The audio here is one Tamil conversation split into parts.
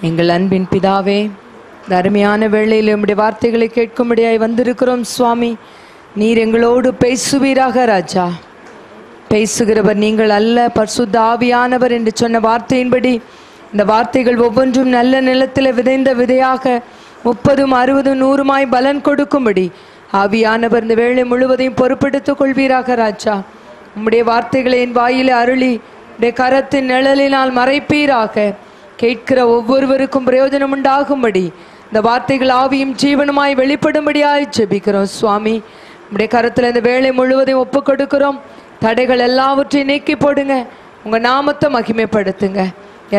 எங்கள் அன்பின் பிதாவே, அருமையான வேளையில் உம்முடைய வார்த்தைகளை கேட்கும்படியாய் வந்திருக்கிறோம் சுவாமி. நீர் எங்களோடு பேசுவீராக ராஜா. பேசுகிறவர் நீங்கள் அல்ல, பரிசுத்த ஆவியானவர் என்று சொன்ன வார்த்தையின்படி இந்த வார்த்தைகள் ஒவ்வொன்றும் நல்ல நிலத்தில் விதைந்த விதையாக 30, 60, 100 பலன் கொடுக்கும்படி ஆவியானவர் இந்த வேளை முழுவதையும் பொறுப்பெடுத்துக் கொள்வீராக ராஜா. உம்முடைய வார்த்தைகளை என் வாயிலே அருளி உடைய கரத்தின் நிழலினால் மறைப்பீராக. கேட்கிற ஒவ்வொருவருக்கும் பிரயோஜனம் உண்டாகும்படி இந்த வார்த்தைகள் ஆவியும் ஜீவனுமாய் வெளிப்படும்படியாய் ஜெபிக்கிறோம் சுவாமி. உடைய கரத்தில் இந்த வேளை முழுவதையும் ஒப்பு கொடுக்கிறோம். தடைகள் எல்லாவற்றையும் நீக்கி போடுங்க. உங்க நாமத்தை மகிமைப்படுத்துங்க.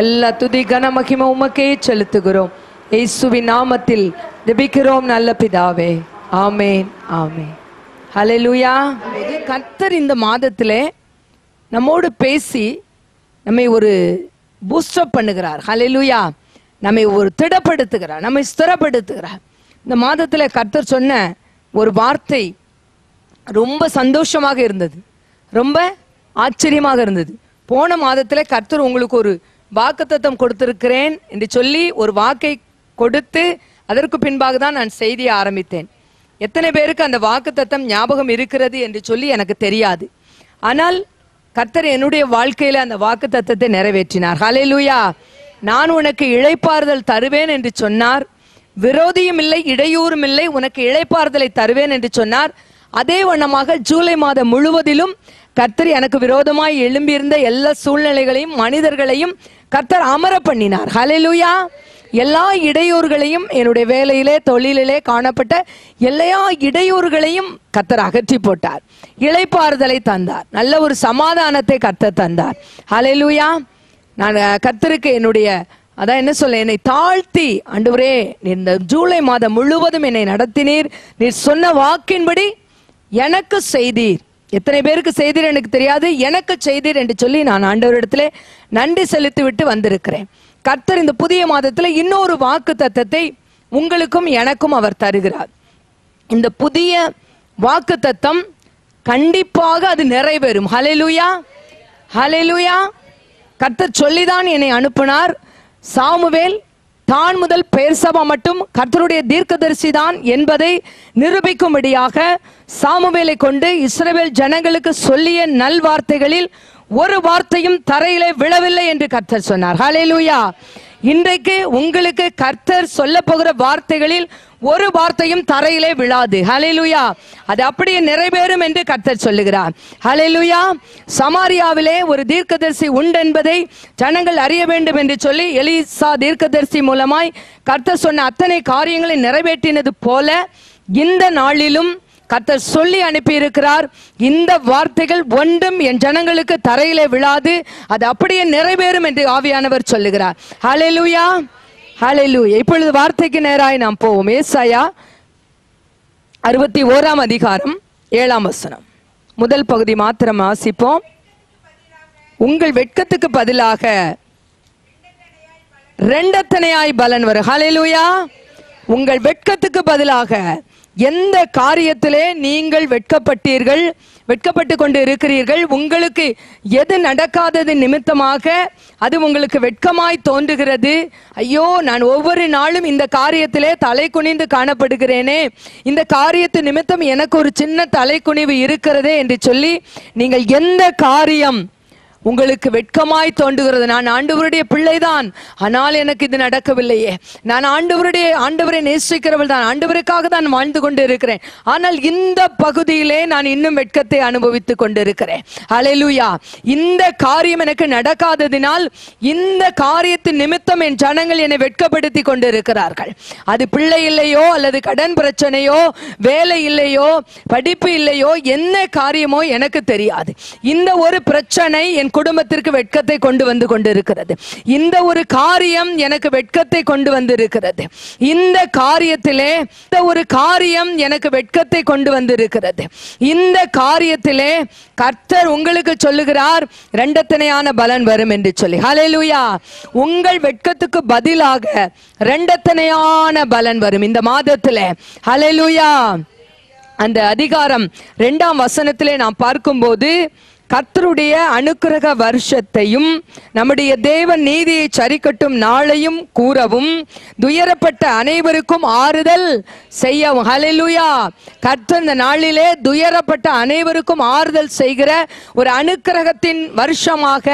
எல்லா துதி கன மகிமை உமக்கே செலுத்துகிறோம். இயேசுவின் நாமத்தில் ஜெபிக்கிறோம் நல்ல பிதாவே, ஆமேன் ஆமேன். ஹல்லேலூயா. கர்த்தர் இந்த மாதத்திலே நம்மோடு பேசி நம்மை ஒரு பூஸ்டப் பண்ணுகிறார். ஹல்லேலூயா. நம்மை ஒரு திடப்படுத்துகிறார், நம்மை ஸ்திரப்படுத்துகிறார். இந்த மாதத்தில் கர்த்தர் சொன்ன ஒரு வார்த்தை ரொம்ப சந்தோஷமாக இருந்தது, ரொம்ப ஆச்சரியமாக இருந்தது. போன மாதத்தில் கர்த்தர் உங்களுக்கு ஒரு வாக்குத்தத்தம் கொடுத்திருக்கிறேன் என்று சொல்லி ஒரு வாக்கை கொடுத்து அதற்கு பின்பாக தான் நான் செய்தியை ஆரம்பித்தேன். எத்தனை பேருக்கு அந்த வாக்குத்தத்தம் ஞாபகம் இருக்கிறது என்று சொல்லி எனக்கு தெரியாது. ஆனால் கர்த்தர் என்னுடைய வாழ்க்கையில அந்த வாக்குத்தத்தத்தை நிறைவேற்றினார். ஹல்லேலூயா. நான் உனக்கு இளைப்பாறுதல் தருவேன் என்று சொன்னார். விரோதியும் இல்லை, இடையூறும் இல்லை, உனக்கு இளைப்பாறுதலை தருவேன் என்று சொன்னார். அதே வண்ணமாக ஜூலை மாதம் முழுவதிலும் கர்த்தர் எனக்கு விரோதமாய் எழும்பியிருந்த எல்லா சூழ்நிலைகளையும் மனிதர்களையும் கர்த்தர் அமர பண்ணினார். ஹல்லேலூயா. எல்லா இடையூறுகளையும், என்னுடைய வேலையிலே தொழிலிலே காணப்பட்ட எல்லா இடையூறுகளையும் கர்த்தர் அகற்றி போட்டார். இளைப்பாறுதலை தந்தார். நல்ல ஒரு சமாதானத்தை கர்த்தர் தந்தார். ஹல்லேலூயா. நான் கர்த்தருக்கு என்னுடைய அதான் என்ன சொல்ல, என்னை தாழ்த்தி, ஆண்டவரே இந்த ஜூலை மாதம் முழுவதும் என்னை நடத்தினீர், நீர் சொன்ன வாக்கின்படி எனக்கு செய்தீர். எத்தனை பேருக்கு செய்தீர் எனக்கு தெரியாது, எனக்கு செய்தீர் என்று சொல்லி நான் ஆண்டவரிடத்திலே நன்றி செலுத்தி விட்டு வந்திருக்கிறேன். கர்த்தர் இந்த புதிய மாதத்தில் இன்னொரு வாக்கு தத்தத்தை உங்களுக்கும் எனக்கும் அவர் தருகிறார். இந்த புதிய வாக்கு தத்தம் கண்டிப்பாக அது நிறைவேறும். ஹல்லேலூயா, ஹல்லேலூயா. கர்த்தர் சொல்லிதான் என்னை அனுப்பினார். சாமுவேல் தான் முதல் பெயர்சபா மட்டும் கர்த்தருடைய தீர்க்கதரிசி தான் என்பதை நிரூபிக்கும்படியாக சாமுவேலை கொண்டு இஸ்ரவேல் ஜனங்களுக்கு சொல்லிய நல்வார்த்தைகளில் ஒரு வார்த்தையும் தரையிலே விழவில்லை என்று கர்த்தர் சொன்னார். ஹல்லேலூயா. இன்றைக்கு உங்களுக்கு கர்த்தர் சொல்ல போகிற வார்த்தைகளில் ஒரு வார்த்தையும் தரையிலே விழாது. ஹல்லேலூயா. அது அப்படியே நிறைவேறும் என்று கர்த்தர் சொல்லுகிறார். ஹல்லேலூயா. சமாரியாவிலே ஒரு தீர்க்கதரிசி உண்டு என்பதை ஜனங்கள் அறிய வேண்டும் என்று சொல்லி எலிசா தீர்க்கதரிசி மூலமாய் கர்த்தர் சொன்ன அத்தனை காரியங்களை நிறைவேற்றினது போல இந்த நாளிலும் கர்த்தர் சொல்லி அனுப்பி இருக்கிறார். இந்த வார்த்தைகள் ஒன்றும் என் ஜனங்களுக்கு தரையிலே விழாது, அது அப்படியே நிறைவேறும் என்று ஆவியானவர் சொல்லுகிறார். ஹல்லேலூயா, ஹல்லேலூயா. இப்பொழுது வார்த்தைக்கு நேராய் நாம் போவோம். ஏசாயா 61 அதிகாரம் 7 வசனம் முதல் பகுதி மாத்திரம் வாசிப்போம். உங்கள் வெட்கத்துக்கு பதிலாக ரெண்டத்தனையாய் பலன் வரும். ஹல்லேலூயா. உங்கள் வெட்கத்துக்கு பதிலாக எந்த காரியத்திலே நீங்கள் வெட்கப்பட்டீர்கள், வெட்கப்பட்டு கொண்டு இருக்கிறீர்கள், உங்களுக்கு எது நடக்காதது நிமித்தமாக அது உங்களுக்கு வெட்கமாய் தோன்றுகிறது. ஐயோ, நான் ஒவ்வொரு நாளும் இந்த காரியத்திலே தலை குனிந்து காணப்படுகிறேனே, இந்த காரியத்து நிமித்தம் எனக்கு ஒரு சின்ன தலை குனிவு இருக்கிறதே என்று சொல்லி நீங்கள் எந்த காரியம் உங்களுக்கு வெட்கமாய் தோன்றுகிறது, நான் ஆண்டவருடைய பிள்ளைதான், ஆனால் எனக்கு இது நடக்கவில்லையே, நான் ஆண்டவரை நேசிக்கிறவள் தான், ஆண்டவருக்காக தான் வாழ்ந்து கொண்டு இருக்கிறேன், ஆனால் இந்த பகுதியிலே நான் இன்னும் வெட்கத்தை அனுபவித்துக் கொண்டு இருக்கிறேன். ஹல்லேலூயா. இந்த காரியம் எனக்கு நடக்காததினால் இந்த காரியத்தின் நிமித்தம் என் ஜனங்கள் என்னை வெட்கப்படுத்தி கொண்டு இருக்கிறார்கள். அது பிள்ளை இல்லையோ, அல்லது கடன் பிரச்சனையோ, வேலை இல்லையோ, படிப்பு இல்லையோ, என்ன காரியமோ எனக்கு தெரியாது. இந்த ஒரு பிரச்சனை என் குடும்பத்திற்கு வெட்கத்தை கொண்டு வந்து கொண்டிருக்கிறது. இந்த ஒரு காரியம் எனக்கு வெட்கத்தை கொண்டு வந்திருக்கிறது. இந்த காரியத்திலே இந்த ஒரு காரியம் எனக்கு வெட்கத்தை கொண்டு வந்திருக்கிறது. இந்த காரியத்திலே கர்த்தர் உங்களுக்கு சொல்லுகிறார், ரெண்டத்தனையான பலன் வரும் என்று சொல்லி. ஹல்லேலூயா. உங்கள் வெட்கத்துக்கு பதிலாக ரெண்டத்தனையான பலன் வரும் இந்த மாதத்திலே. ஹல்லேலூயா. அந்த அதிகாரம் 2 வசனத்திலே நாம் பார்க்கும்போது கர்த்தருடைய அனுக்கிரக வருஷத்தையும் நம்முடைய தேவன் நீதியை சரிக்கட்டும் நாளையும் கூறவும் துயரப்பட்ட அனைவருக்கும் ஆறுதல் செய்யவும். ஹல்லேலூயா. கர்த்தர் இந்த நாளிலே துயரப்பட்ட அனைவருக்கும் ஆறுதல் செய்கிற ஒரு அனுக்கிரகத்தின் வருஷமாக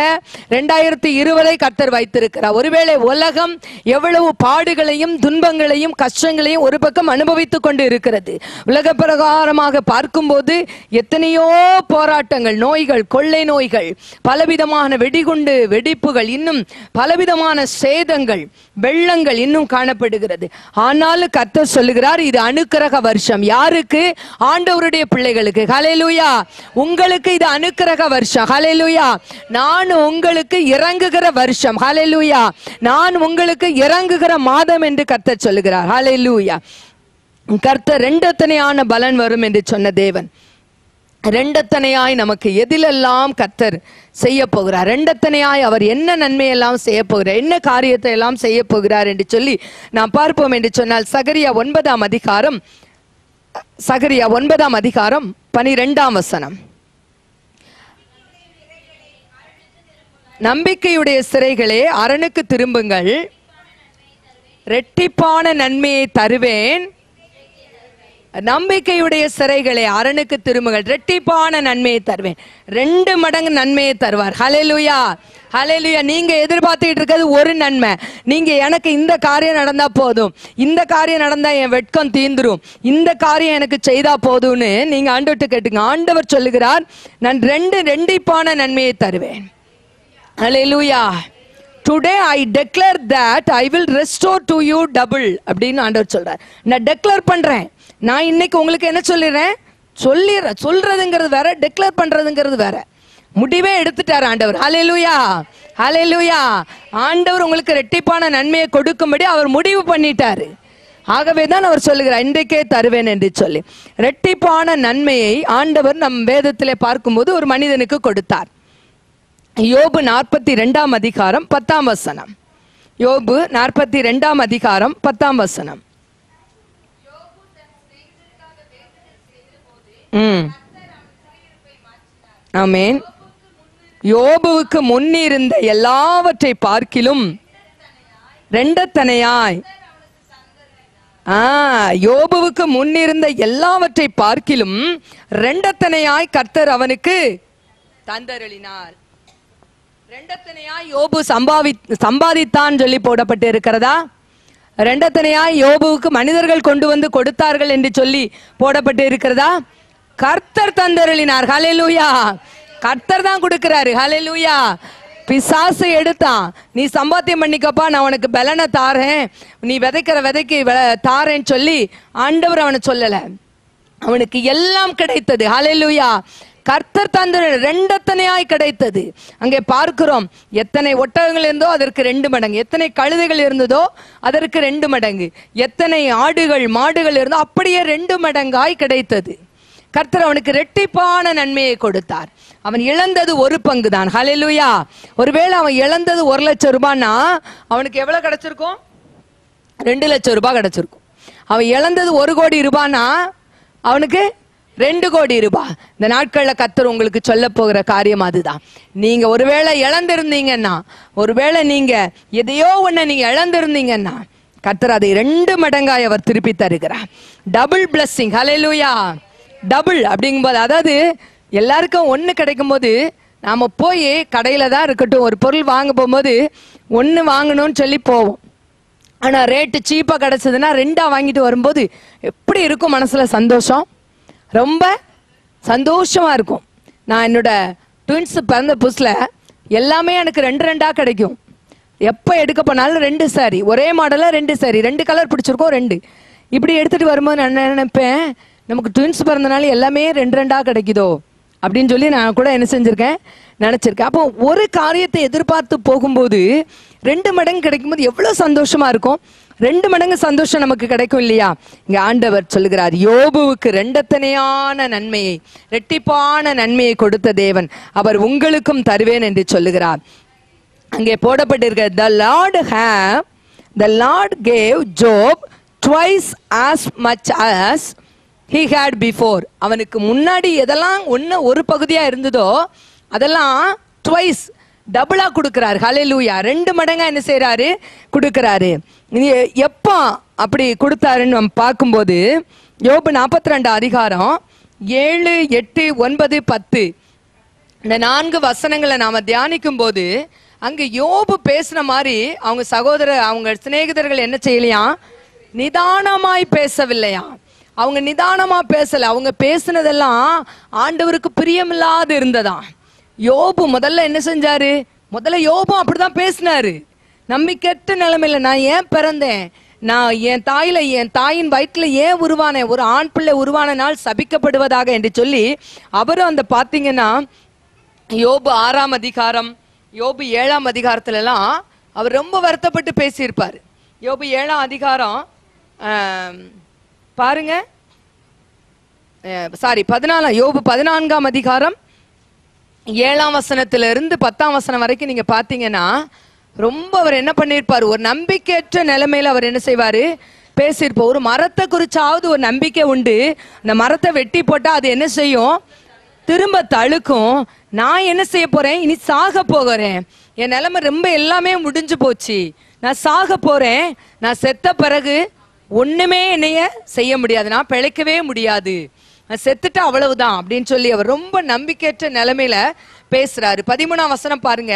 2020 கர்த்தர் வைத்திருக்கிறார். ஒருவேளை உலகம் எவ்வளவு பாடுகளையும் துன்பங்களையும் கஷ்டங்களையும் ஒரு பக்கம் அனுபவித்துக் கொண்டு இருக்கிறது. உலக பிரகாரமாக பார்க்கும்போது எத்தனையோ போராட்டங்கள், நோய்கள், கொள்ளை நோய்கள், பலவிதமான வெடிகுண்டு வெடிப்புகள், இன்னும் பலவிதமான சேதங்கள், வெள்ளங்கள் இன்னும் காணப்படுகிறது. ஆனாலும் கர்த்தர் சொல்லுகிறார், இது அனுக்கிரக வருஷம். யாருக்கு? ஆண்டவருடைய பிள்ளைகளுக்கு. ஹல்லேலூயா. உங்களுக்கு இது அனுக்கிரக வருஷம். ஹல்லேலூயா. நான் உங்களுக்கு இறங்குகிற வருஷம். ஹல்லேலூயா. நான் உங்களுக்கு இறங்குகிற மாதம் என்று கர்த்தர் சொல்லுகிறார். ஹல்லேலூயா. கர்த்தர் ரெண்டத்தனையான பலன் வரும் என்று சொன்ன தேவன் ரெண்டத்தனையாய் நமக்கு எதிலெல்லாம் கர்த்தர் செய்ய போகிறார், ரெண்டத்தனையாய் அவர் என்ன நன்மையெல்லாம் செய்ய போகிறார், என்ன காரியத்தை எல்லாம் செய்ய போகிறார் என்று சொல்லி நாம் பார்ப்போம் என்று சொன்னால் சகரியா 9ஆம் அதிகாரம் 12ஆம் வசனம். நம்பிக்கையுடைய சிறைகளே அரணுக்கு திரும்புங்கள், இரட்டிப்பான நன்மையை தருவேன். நம்பிக்கையுடைய சிறைகளே அரணுக்கு திரும்புங்கள், இரட்டிப்பான நன்மையை தருவேன். 2 மடங்கு நன்மையை தருவார். ஹல்லேலூயா. ஹல்லேலூயா. நீங்க எதிர்பார்த்துட்டு இருக்கிறது ஒரு நன்மை. நீங்க எனக்கு இந்த காரியம் நடந்தா போதும், இந்த காரியம் நடந்தா என் வெட்கம் தீந்துரும், இந்த காரியம் எனக்கு செய்தா போதும்னு நீங்க ஆண்டவர்கிட்ட கேட்டுங்க. ஆண்டவர் சொல்லுகிறார், நான் ரெண்டிப்பான நன்மையை தருவேன். ஹல்லேலூயா. Today I declare that I will restore to you double அப்படின்னு ஆண்டவர் சொல்றார். நான் டெக்ளேர் பண்றேன். நான் இன்னைக்கு உங்களுக்கு என்ன சொல்லிடுறேன், சொல்றதுங்கிறது வேற, டெக்ளேர் பண்றதுங்கிறது வேற. முடிவே எடுத்துட்டார் ஆண்டவர். ஹல்லேலூயா. ஹல்லேலூயா. ஆண்டவர் உங்களுக்கு இரட்டிப்பான நன்மையை கொடுக்கும்படி அவர் முடிவு பண்ணிட்டாரு. ஆகவே தான் அவர் சொல்லுகிறார், இன்றைக்கே தருவேன் என்று சொல்லி. இரட்டிப்பான நன்மையை ஆண்டவர் நம் வேதத்திலே பார்க்கும்போது ஒரு மனிதனுக்கு கொடுத்தார். யோபு 42ஆம் அதிகாரம் 10ஆம் வசனம். யோபு 42ஆம் அதிகாரம் 10ஆம் வசனம். ஆமென். யோபுவுக்கு முன்னிருந்த எல்லாவற்றை பார்க்கிலும் ரெண்டத்தனையாய், யோபுவுக்கு முன்னிருந்த எல்லாவற்றை பார்க்கிலும் ரெண்டத்தனையாய் கர்த்தர் அவனுக்கு தந்தருளினார். ரெண்டத்தனையாய் யோபு சம்பாதித்தான் சொல்லி போடப்பட்டு இருக்கிறதா? ரெண்டத்தனையாய் யோபுவுக்கு மனிதர்கள் கொண்டு வந்து கொடுத்தார்கள் என்று சொல்லி போடப்பட்டு இருக்கிறதா? கர்த்தர் தந்தருளினார். ஹல்லேலூயா. கர்த்தர் தான் கொடுக்கிறாரு. ஹல்லேலூயா. பிசாசு எடுத்தான், நீ சம்பாத்தியம் பண்ணிக்கப்பா, நான் உனக்கு பலனை தாரேன், நீ விதைக்கிற விதைக்கு தாரேன்னு சொல்லி ஆண்டவர் அவனை சொல்லல. அவனுக்கு எல்லாம் கிடைத்தது. ஹல்லேலூயா. கர்த்தர் தந்த ரெண்டத்தனையாய் கிடைத்தது. அங்கே பார்க்கிறோம், எத்தனை ஒட்டகங்கள் இருந்தோ அதற்கு 2 மடங்கு, எத்தனை கழுதைகள் இருந்ததோ அதற்கு 2 மடங்கு, எத்தனை ஆடுகள் மாடுகள் இருந்தோ அப்படியே 2 மடங்காய் கிடைத்தது. கர்த்தர் அவனுக்கு இரட்டிப்பான நன்மையை கொடுத்தார். அவன் இழந்தது 1 பங்கு தான். ஹல்லேலூயா. ஒருவேளை அவன் இழந்தது 1 லட்சம் ரூபாய்னா அவனுக்கு எவ்வளவு கிடைச்சிருக்கும்? 2 லட்சம் ரூபாய் கிடைச்சிருக்கும். அவன் இழந்தது 1 கோடி ரூபாய்னா அவனுக்கு 2 கோடி ரூபாய். இந்த நாட்கள்ல கர்த்தர் உங்களுக்கு சொல்ல போகிற காரியம் அதுதான். நீங்க ஒருவேளை இழந்திருந்தீங்கன்னா, ஒருவேளை நீங்க எதையோ ஒண்ணு நீங்க இழந்திருந்தீங்கன்னா கர்த்தர் அதை 2 மடங்காய் அவர் திருப்பி தருகிறார். Double blessing. ஹல்லேலூயா. டபுள் அப்படிங்கும்போது, அதாவது எல்லாருக்கும் 1 கிடைக்கும் போது நாம போய் கடையில தான் இருக்கட்டும் ஒரு பொருள் வாங்க போகும்போது 1 வாங்கணும்னு சொல்லி போவோம். ஆனா ரேட்டு சீப்பா கிடைச்சதுன்னா 2ஆ வாங்கிட்டு வரும்போது எப்படி இருக்கும்? மனசுல சந்தோஷம், ரொம்ப சந்தோஷமா இருக்கும். நான் என்னோட ட்வின்ஸ் பிறந்த புதுசுல எல்லாமே எனக்கு 2 கிடைக்கும். எப்போ எடுக்க போனாலும் 2 சாரி, ஒரே மாடலாக 2 சாரி, 2 கலர் பிடிச்சிருக்கோம், 2 இப்படி எடுத்துட்டு வரும்போது நான் நினைப்பேன், நமக்கு ட்வின்ஸ் பிறந்தனால எல்லாமே 2 கிடைக்குதோ அப்படின்னு சொல்லி நான் கூட என்ன செஞ்சிருக்கேன், நினைச்சிருக்கேன். அப்போ ஒரு காரியத்தை எதிர்பார்த்து போகும்போது 2 மடங்கு கிடைக்கும்போது எவ்வளவு சந்தோஷமா இருக்கும். 2 மடங்கு சந்தோஷம் நமக்கு கிடைக்கும் இல்லையா? இங்க ஆண்டவர் சொல்லுகிறார், யோபுவுக்கு ரெண்டத்தனையான நன்மையை, இரட்டிப்பான நன்மையை கொடுத்த தேவன் அவர் உங்களுக்கும் தருவேன் என்று சொல்லுகிறார். அங்கே போடப்பட்டிருக்க, the Lord gave Job twice as much as he had before. அவனுக்கு முன்னாடி எதெல்லாம் ஒரு பகுதியா இருந்ததோ அதெல்லாம் ட்வைஸ் டபுளா கொடுக்கிறாரு. ஹல்லேலூயா. 2 மடங்கா என்ன செய்யறாரு? கொடுக்கிறாரு. எப்போ அப்படி கொடுத்தாருன்னு நம்ம பார்க்கும்போது யோபு 42 அதிகாரம் 7, 8, 9, 10 இந்த 4 வசனங்களை நாம தியானிக்கும் போது அங்க யோபு பேசுன மாதிரி அவங்க சிநேகிதர்கள் என்ன செய்யலையா? நிதானமாய் பேசவில்லையா? அவங்க நிதானமா பேசல. அவங்க பேசுனதெல்லாம் ஆண்டவருக்கு பிரியமில்லாது இருந்ததா. யோபு முதல்ல என்ன செஞ்சாரு? முதல்ல யோபு அப்படிதான் பேசினாரு. நம்பிக்கையற்ற நிலைமையில நான் ஏன் பிறந்தேன், நான் என் தாயின் வயிற்றுல ஏன் உருவானேன், ஒரு ஆண் பிள்ளை உருவான நாள் சபிக்கப்படுவதாக என்று சொல்லி அவரும் அந்த பாத்தீங்கன்னா யோபு 6ஆம் அதிகாரம், யோபு 7ஆம் அதிகாரத்துல எல்லாம் அவர் ரொம்ப வருத்தப்பட்டு பேசியிருப்பார். யோபு 7ஆம் அதிகாரம் பாருங்க, யோபு 14ஆம் அதிகாரம் 7ஆம் வசனத்திலிருந்து 10ஆம் வசனம் வரைக்கும் நீங்க பாத்தீங்கன்னா ரொம்ப அவர் என்ன பண்ணிருப்பாரு? ஒரு நம்பிக்கையற்ற நிலைமையில அவர் என்ன செய்வாரு? பேசியிருப்பார். ஒரு மரத்தை குறிச்சாவது ஒரு நம்பிக்கை உண்டு. அந்த மரத்தை வெட்டி போட்டா அது என்ன செய்யும்? திரும்ப தழுக்கும். நான் என்ன செய்ய போறேன்? இனி சாக போகிறேன். என் நிலைமை ரொம்ப எல்லாமே முடிஞ்சு போச்சு. நான் சாக போறேன். நான் செத்த பிறகு ஒண்ணுமே என்னைய செய்ய முடியாது. நான் பிழைக்கவே முடியாது. நான் செத்துட்டா அவ்வளவுதான் அப்படின்னு சொல்லி அவர் ரொம்ப நம்பிக்கையற்ற நிலைமையில பேசுறாரு. 13ஆம் வசனம் பாருங்க.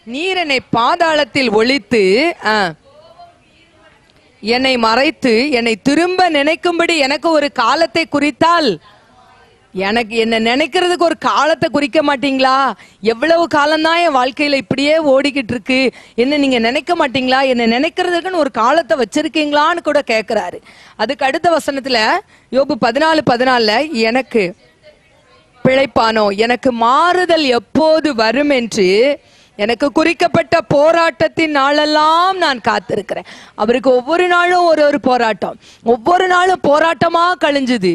நீர் என்னை பாதாளத்தில் ஒளித்து என்னை மறைத்து என்னை திரும்ப நினைக்கும்படி எனக்கு ஒரு காலத்தை குறித்தால், எனக்கு என்ன நினைக்கிறதுக்கு ஒரு காலத்தை குறிக்க மாட்டீங்களா? எவ்வளவு காலம்தான் என் வாழ்க்கையில இப்படியே ஓடிக்கிட்டு இருக்கு, என்ன நீங்க நினைக்க மாட்டீங்களா? என்ன நினைக்கிறதுக்குன்னு ஒரு காலத்தை வச்சிருக்கீங்களான்னு கூட கேட்கிறாரு. அதுக்கு அடுத்த வசனத்துல யோபு 14:14 எனக்கு பிழைப்பானோ, எனக்கு மாறுதல் எப்போது வரும் என்று எனக்கு குறிக்கப்பட்ட போராட்டத்தின் நாளெல்லாம் நான் காத்திருக்கிறேன். அவருக்கு ஒவ்வொரு நாளும் ஒரு போராட்டம், ஒவ்வொரு நாளும் போராட்டமா கழிஞ்சுது.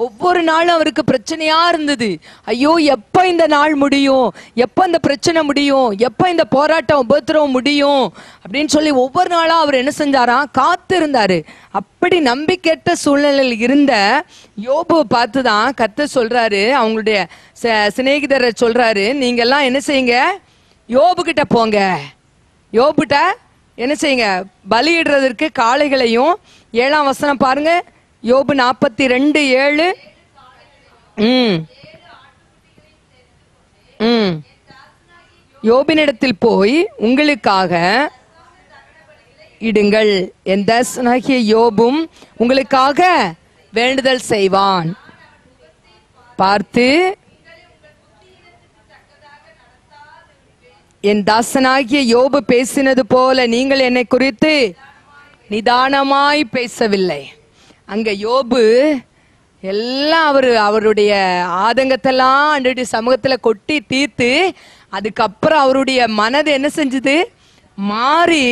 ஒவ்வொரு நாளும் அவருக்கு பிரச்சனையா இருந்தது. ஐயோ எப்ப இந்த நாள் முடியும், எப்ப இந்த பிரச்சனை முடியும், எப்ப இந்த போராட்டம் உபத்திரவம் முடியும் அப்படின்னு சொல்லி ஒவ்வொரு நாளும் அவர் என்ன செஞ்சாராம்? காத்திருந்தாரு. அப்படி நம்பிக்கையற்ற சூழ்நிலையில் இருந்த யோபுவை பார்த்துதான் கர்த்தர் சொல்றாரு, அவங்களுடைய சிநேகிதரை சொல்றாரு, நீங்க எல்லாம் என்ன செய்யுங்க? யோபு கிட்ட போங்க. யோபுட்ட என்ன செய்யுங்க? பலியிடுறதற்கு காளைகளையும். 7ஆம் வசனம் பாருங்க, யோபு 42:7 யோபினிடத்தில் போய் உங்களுக்காக இடுங்கள், என் தாசனாகிய யோபும் உங்களுக்காக வேண்டுதல் செய்வான். பார்த்து என் தாசனாகிய யோபு பேசினது போல நீங்கள் என்னை குறித்து நிதானமாய் பேசவில்லை. அங்க யோபு எல்லாம் அவருடைய ஆதங்கத்தெல்லாம் ஆண்டவருடைய சமூகத்துல கொட்டி தீர்த்து, அதுக்கப்புறம் அவருடைய மனது என்ன செஞ்சது? மாறி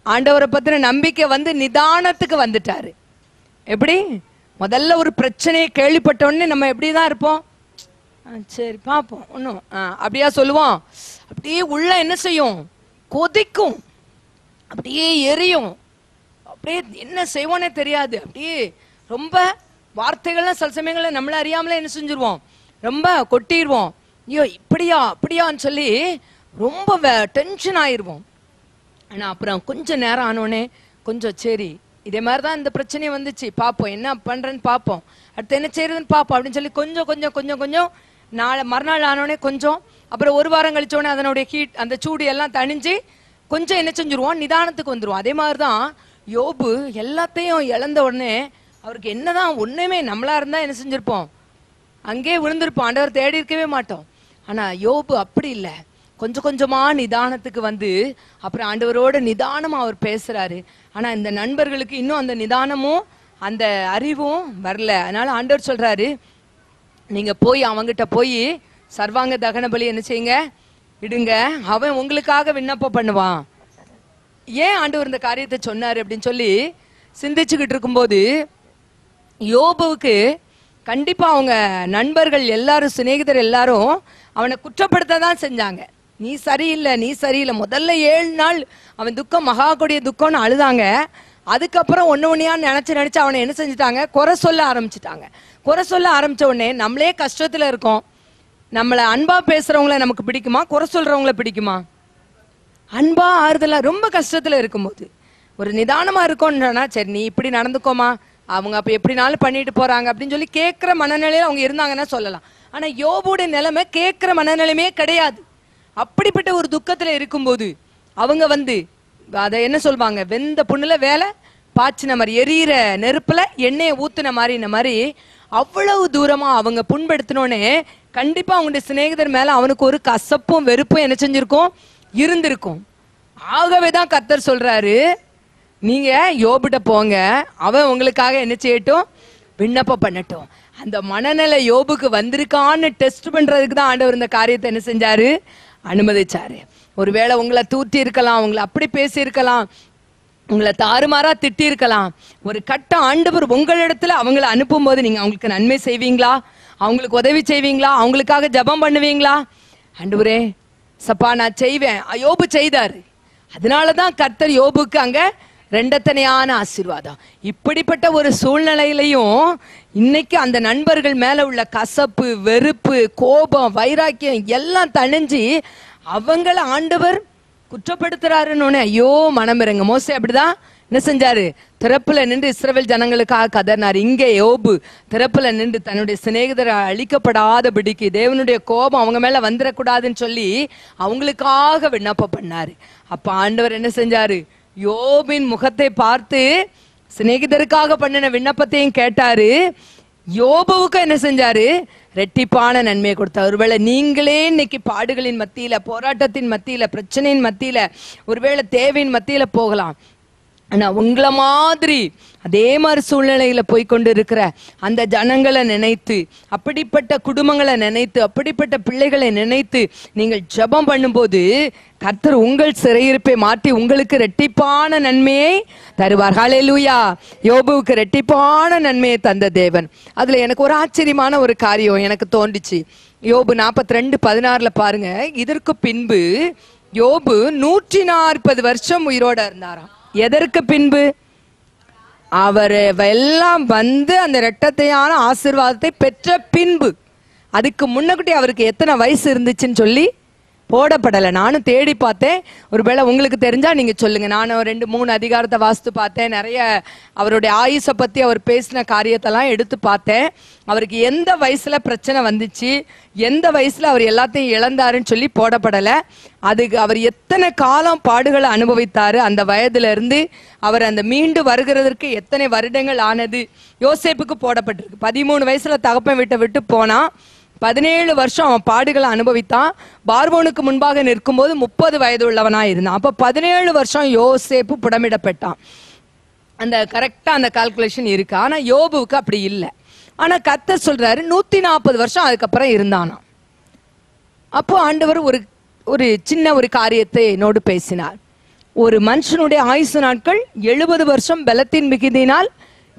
ஆண்டவரை பத்தின நம்பிக்கை வந்து நிதானத்துக்கு வந்துட்டாரு. எப்படி? முதல்ல ஒரு பிரச்சனையை கேள்விப்பட்ட உடனே நம்ம எப்படிதான் இருப்போம்? சரி பார்ப்போம் ஒன்றும் அப்படியா சொல்லுவோம். அப்படியே உள்ள என்ன செய்யும்? கொதிக்கும், அப்படியே எரியும், அப்படியே என்ன செய்வோன்னே தெரியாது. அப்படியே ரொம்ப வார்த்தைகள்லாம் சில சமயங்கள்ல நம்மள அறியாமலே என்ன செஞ்சிருவோம்? ரொம்ப கொட்டிடுவோம். ஐயோ இப்படியா அப்படியான்னு சொல்லி ரொம்ப டென்ஷன் ஆயிடுவோம். ஆனால் அப்புறம் கொஞ்சம் நேரம் ஆனோடனே கொஞ்சம் சரி இதே மாதிரி தான் இந்த பிரச்சனை வந்துச்சு, பார்ப்போம் என்ன பண்ணுறேன்னு பார்ப்போம், அடுத்து என்ன செய்யறதுன்னு பார்ப்போம் அப்படின்னு சொல்லி கொஞ்சம் கொஞ்சம் கொஞ்சம் கொஞ்சம் மறுநாள் ஆனோடனே கொஞ்சம், அப்புறம் ஒரு வாரம் கழிச்சோடனே அதனுடைய ஹீட் அந்த சூடு எல்லாம் தணிஞ்சு கொஞ்சம் என்ன செஞ்சுருவோம்? நிதானத்துக்கு வந்துடுவோம். அதே மாதிரி தான் யோபு எல்லாத்தையும் இழந்த உடனே அவருக்கு என்னதான் ஒன்றுமே நம்மளா இருந்தால் என்ன செஞ்சுருப்போம்? அங்கேயே விழுந்திருப்போம், ஆண்டவர் தேடி இருக்கவே மாட்டோம். ஆனால் யோபு அப்படி இல்லை, கொஞ்சம் கொஞ்சமாக நிதானத்துக்கு வந்து அப்புறம் ஆண்டவரோட நிதானமாக அவர் பேசுகிறாரு. ஆனால் இந்த நண்பர்களுக்கு இன்னும் அந்த நிதானமும் அந்த அறிவும் வரல. அதனால ஆண்டவர் சொல்கிறாரு, நீங்கள் போய் அவங்ககிட்ட போய் சர்வாங்க தகன பலி என்ன செய்யுங்க? இடுங்க, அவன் உங்களுக்காக விண்ணப்பம் பண்ணுவான். ஏன் ஆண்டவர் இந்த காரியத்தை சொன்னார் அப்படின்னு சொல்லி சிந்திச்சுக்கிட்டு இருக்கும்போது யோபுவுக்கு கண்டிப்பா அவங்க நண்பர்கள் எல்லாரும் சிநேகிதர் எல்லாரும் அவனை குற்றப்படுத்த தான் செஞ்சாங்க. நீ சரியில்லை, நீ சரியில்லை. முதல்ல 7 நாள் அவன் துக்கம் மகா கொடிய துக்கம்னு அழுதாங்க. அதுக்கப்புறம் ஒன்று ஒன்றையா நினச்சி அவனை என்ன செஞ்சுட்டாங்க? குறை சொல்ல ஆரம்பிச்சுட்டாங்க. குறை சொல்ல ஆரம்பித்த உடனே நம்மளே கஷ்டத்தில் இருக்கோம், நம்மளை அன்பா பேசுறவங்கள நமக்கு பிடிக்குமா, குறை சொல்றவங்கள பிடிக்குமா? அன்பா ஆறுதலா ரொம்ப கஷ்டத்துல இருக்கும்போது ஒரு நிதானமா இருக்கும்னா, சரி நீ இப்படி நடந்துக்கோமா, அவங்க அப்ப எப்படினாலும் பண்ணிட்டு போறாங்க அப்படின்னு சொல்லி கேட்கிற மனநிலையில அவங்க இருந்தாங்கன்னா சொல்லலாம். ஆனா யோபுடைய நிலைமை கேட்கிற மனநிலைமையே கிடையாது. அப்படிப்பட்ட ஒரு துக்கத்துல இருக்கும்போது அவங்க அதை என்ன சொல்வாங்க, வெந்த புண்ணுல வேலை பாய்ச்சின மாதிரி, எரியிற நெருப்புல எண்ணெயை ஊத்துன மாதிரி அவ்வளவு தூரமா அவங்க புண்படுத்தினோடனே கண்டிப்பா அவங்களுடைய சிநேகிதர் மேல அவனுக்கு ஒரு கசப்பும் வெறுப்பும் என்ன செஞ்சிருக்கும், இருந்திருக்கும். ஆகவேதான் கர்த்தர் சொல்றாரு, நீங்க யோபிட்ட போங்க, அவன் உங்களுக்காக என்ன செய்யட்டும், விண்ணப்பம் பண்ணட்டும். அந்த மனநிலை யோபுக்கு வந்திருக்கான்னு டெஸ்ட் பண்றதுக்கு தான் ஆண்டவர் இந்த காரியத்தை என்ன செஞ்சாரு, அனுமதிச்சாரு. ஒருவேளை உங்களை தூற்றி இருக்கலாம், உங்களை அப்படி பேசி இருக்கலாம், உங்களை தாறுமாறா திட்டி இருக்கலாம். ஒரு கட்டம் ஆண்டவர் உங்களிடத்துல அவங்களை அனுப்பும் போது நீங்க அவங்களுக்கு நன்மை செய்வீங்களா, அவங்களுக்கு உதவி செய்வீங்களா, அவங்களுக்காக ஜெபம் பண்ணுவீங்களா? ஆண்டவரே சப்பா நான் செய்வேன். யோபு செய்தாரு. அதனாலதான் கர்த்தர் யோபுக்கு அங்க ரெண்டத்தனையான ஆசீர்வாதம். இப்படிப்பட்ட ஒரு சூழ்நிலையிலையும் இன்னைக்கு அந்த நண்பர்கள் மேல உள்ள கசப்பு, வெறுப்பு, கோபம், வைராக்கியம் எல்லாம் தணிஞ்சு அவங்கள ஆண்டவர் குற்றப்படுத்துறாருன்னு ஐயோ மனம் இறங்க. மோசே அப்படிதான் என்ன செஞ்சாரு, திறப்புல நின்று இஸ்ரவேல் ஜனங்களுக்காக கதறினார். இங்கே யோபு திறப்புல நின்று தன்னுடைய சிநேகிதரை அழிக்கப்படாதபடிக்கு தேவனுடைய கோபம் அவங்க மேல வந்துடக்கூடாதுன்னு சொல்லி அவங்களுக்காக விண்ணப்பம் பண்ணாரு. அப்ப ஆண்டவர் என்ன செஞ்சாரு, யோபின் முகத்தை பார்த்து சிநேகிதருக்காக பண்ணின விண்ணப்பத்தையும் கேட்டாரு. யோபுவுக்கு என்ன செஞ்சாரு, ரெட்டிப்பான நன்மையை கொடுத்தார். ஒருவேளை நீங்களே இன்னைக்கு பாடுகளின் மத்தியில, போராட்டத்தின் மத்தியில, பிரச்சனையின் மத்தியில, ஒருவேளை தேவையின் மத்தியில போகலாம். ஆனா உங்களை மாதிரி அதே மாதிரி சூழ்நிலையில போய்கொண்டு இருக்கிற அந்த ஜனங்களை நினைத்து, அப்படிப்பட்ட குடும்பங்களை நினைத்து, அப்படிப்பட்ட பிள்ளைகளை நினைத்து நீங்கள் ஜெபம் பண்ணும்போது கர்த்தர் உங்கள் சிறையிருப்பை மாற்றி உங்களுக்கு ரெட்டிப்பான நன்மையை தருவார். ஹல்லேலூயா. யோபுவுக்கு ரெட்டிப்பான நன்மையை தந்த தேவன். அதுல எனக்கு ஒரு ஆச்சரியமான ஒரு காரியம் எனக்கு தோன்றுச்சு. யோபு 42:16 பாருங்க. இதற்கு பின்பு யோபு 140 வருஷம் உயிரோட இருந்தாராம். எதற்கு பின்பு? அவர் எல்லாம் அந்த இரட்டத்தையான ஆசீர்வாதத்தை பெற்ற பின்பு. அதுக்கு முன்னக்கூட்டி அவருக்கு எத்தனை வயசு இருந்துச்சுன்னு சொல்லி போடப்படலை. நானும் தேடி பார்த்தேன். ஒருவேளை உங்களுக்கு தெரிஞ்சா நீங்க சொல்லுங்க. நானும் 2-3 அதிகாரத்தை வாசித்து பார்த்தேன். நிறைய அவருடைய ஆயுசை பத்தி அவர் பேசின காரியத்தெல்லாம் எடுத்து பார்த்தேன். அவருக்கு எந்த வயசுல பிரச்சனை வந்துச்சு, எந்த வயசுல அவர் எல்லாத்தையும் இழந்தாருன்னு சொல்லி போடப்படலை. அதுக்கு அவர் எத்தனை காலம் பாடுகளை அனுபவித்தாரு, அந்த வயதுல இருந்து அவர் அந்த மீண்டு வருகிறதற்கு எத்தனை வருடங்கள் ஆனது. யோசேப்புக்கு போடப்பட்டிருக்கு. 13 வயசுல தகப்பன் வீட்டை விட்டு போனா 17 வருஷம் அவன் பாடுகளை அனுபவித்தான். பார்வோனுக்கு முன்பாக நிற்கும் போது 30 வயது உள்ளவனா இருந்தான். அப்ப 17 வருஷம் யோசேப்பு புடமிடப்பட்டான். அந்த கரெக்டா அந்த கால்குலேஷன் இருக்கு. ஆனா யோபுவுக்கு அப்படி இல்லை. ஆனா கர்த்தர் சொல்றாரு 140 வருஷம் அதுக்கப்புறம் இருந்தானா. அப்போ ஆண்டவர் ஒரு சின்ன ஒரு காரியத்தை என்னோடு பேசினார். ஒரு மனுஷனுடைய ஆயுசு நாட்கள் 70 வருஷம், பலத்தின் மிகுதியினால்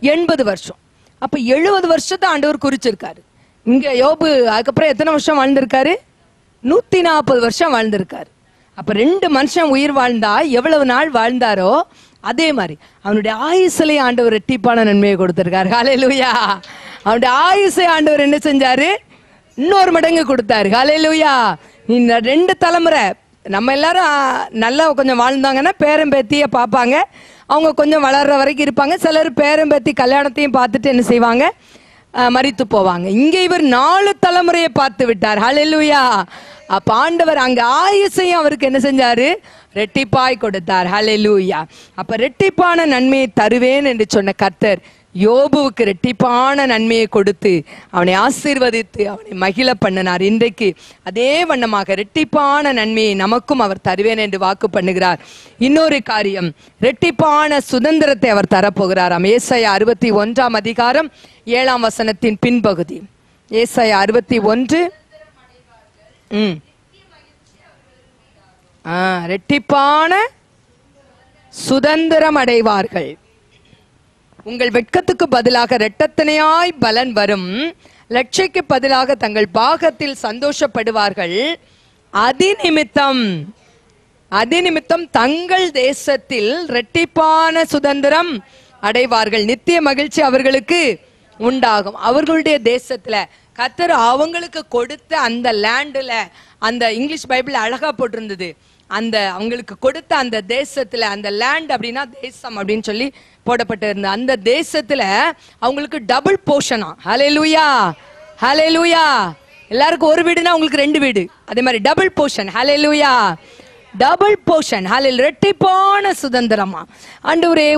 80 வருஷம். அப்ப 70 வருஷத்தை ஆண்டவர் குறிச்சிருக்காரு. இங்க யோபு அதுக்கப்புறம் எத்தனை வருஷம் வாழ்ந்திருக்காரு? 140 வருஷம் வாழ்ந்திருக்காரு. அப்ப 2 மனுஷன் உயிர் வாழ்ந்தா எவ்வளவு நாள் வாழ்ந்தாரோ அதே மாதிரி அவனுடைய ஆயுசுல ஆண்டவர் ரெட்டிப்பான நன்மையை கொடுத்திருக்காரு. ஹல்லேலூயா. அவனுடைய ஆயுசை ஆண்டவர் என்ன செஞ்சாரு, இன்னொரு மடங்கு கொடுத்தாரு. ஹல்லேலூயா. இந்த 2 தலைமுறை நம்ம எல்லாரும் நல்லா கொஞ்சம் வாழ்ந்தாங்கன்னா பேரம்பேத்திய பார்ப்பாங்க. அவங்க கொஞ்சம் வளர்ற வரைக்கும் இருப்பாங்க. சிலர் பேரம்பேத்தி கல்யாணத்தையும் பார்த்துட்டு என்ன செய்வாங்க, மரித்து போவாங்க. இங்க இவர் 4 தலைமுறையை பார்த்து விட்டார். ஹல்லேலூயா. அப்ப ஆண்டவர் அங்க ஆயுசையும் அவருக்கு என்ன செஞ்சாரு, ரெட்டிப்பாய் கொடுத்தார். ஹல்லேலூயா. அப்ப ரெட்டிப்பான நன்மையை தருவேன் என்று சொன்ன கர்த்தர் யோபுவுக்கு ரெட்டிப்பான நன்மையை கொடுத்து அவனை ஆசீர்வதித்து அவனை மகிழ பண்ணினார். இன்றைக்கு அதே வண்ணமாக ரெட்டிப்பான நன்மையை நமக்கும் அவர் தருவேன் என்று வாக்கு பண்ணுகிறார். இன்னொரு காரியம், ரெட்டிப்பான சுதந்திரத்தை அவர் தரப்போகிறாராம். ஏசாயா 61 அதிகாரம் 7 வசனத்தின் பின்பகுதி. ஏசாயா 61. ரெட்டிப்பான சுதந்திரம் அடைவார்கள். உங்கள் வெட்கத்துக்கு பதிலாக இரட்டத்தனையாய் பலன் வரும். லட்சைக்கு பதிலாக தங்கள் பாகத்தில் சந்தோஷப்படுவார்கள். அதிநிமித்தம் தங்கள் தேசத்தில் இரட்டிப்பான சுதந்திரம் அடைவார்கள். நித்திய மகிழ்ச்சி அவர்களுக்கு உண்டாகும். அவர்களுடைய தேசத்துல கர்த்தர் அவங்களுக்கு கொடுத்த அந்த லேண்டுல, அந்த இங்கிலீஷ் பைபிள் அழகா போட்டிருந்தது, அந்த அவங்களுக்கு கொடுத்த அந்த தேசத்துல, அந்த லேண்ட் அப்படின்னா தேசம் அப்படின்னு சொல்லி போடப்பட்டு இருந்த அந்த தேசத்துல அவங்களுக்கு டபுள் போர்ஷனா. ஹல்லேலூயா, ஹல்லேலூயா. எல்லாருக்கும் ஒரு வீடுனா உங்களுக்கு 2 வீடு, அதே மாதிரி டபுள் போர்ஷன். ஹல்லேலூயா, டபுள் போர்ஷன். ஹல்லேலூயா, இரட்டிப்பான சுதந்திரமா. ஆண்டவரே,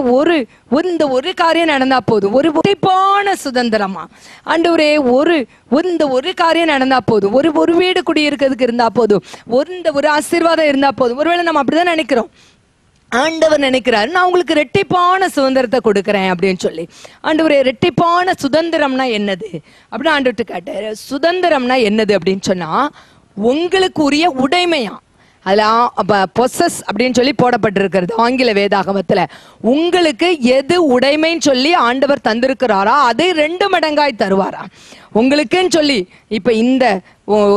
ஒரு காரியம் நடந்தா போதும், ஒரு இரட்டிப்பான சுதந்திரமா. ஆண்டவரே, ஒரு காரியம் நடந்தா போதும், ஒரு வீடு குடியிருக்கிறதுக்கு இருந்தா போதும், ஒரு ஆசீர்வாதம் இருந்தா போதும். ஒருவேளை நம்ம அப்படிதான் நினைக்கிறோம். ஆண்டவர் நினைக்கிறாரு, நான் உங்களுக்கு இரட்டிப்பான சுதந்திரத்தை கொடுக்கிறேன் அப்படின்னு சொல்லி. ஆண்டவரே, இரட்டிப்பான சுதந்திரம்னா என்னது அப்படின்னு ஆண்டவர்கிட்ட கேட்டாரு. சுதந்திரம்னா என்னது அப்படின்னு சொன்னா, உங்களுக்கு உரிய உடைமையா. அதுல பொசஸ் அப்படின்னு சொல்லி போடப்பட்டிருக்கிறது ஆங்கில வேதாகமத்துல. உங்களுக்கு எது உடைமைன்னு சொல்லி ஆண்டவர் தந்திருக்கிறாரா அதை 2 மடங்காய் தருவாரா உங்களுக்குன்னு சொல்லி. இப்ப இந்த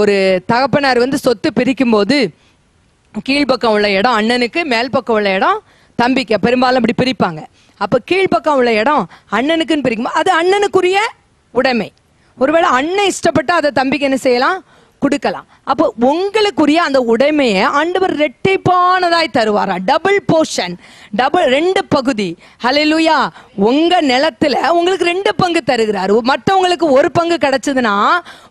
ஒரு தகப்பனார் சொத்து பிரிக்கும் போது கீழ்பக்கம் உள்ள இடம் அண்ணனுக்கு, மேல் பக்கம் உள்ள இடம் தம்பிக்கு, பெரும்பாலும் அப்படி பிரிப்பாங்க. அப்ப கீழ்பக்கம் உள்ள இடம் அண்ணனுக்குன்னு பிரிக்கும், அது அண்ணனுக்குரிய உடைமை. ஒருவேளை அண்ணன் இஷ்டப்பட்டு அதை தம்பிக்கு என்ன செய்யலாம், கொடுக்கலாம். அப்போ உங்களுக்குரிய அந்த உடைமையை ஆண்டவர் இரட்டிப்பானதாய் தருவாரா. டபுள் போர்ஷன், 2 பகுதி. ஹல்லேலூயா. உங்க நிலத்துல உங்களுக்கு 2 பங்கு தருகிறார். மற்றவங்களுக்கு 1 பங்கு கிடைச்சதுன்னா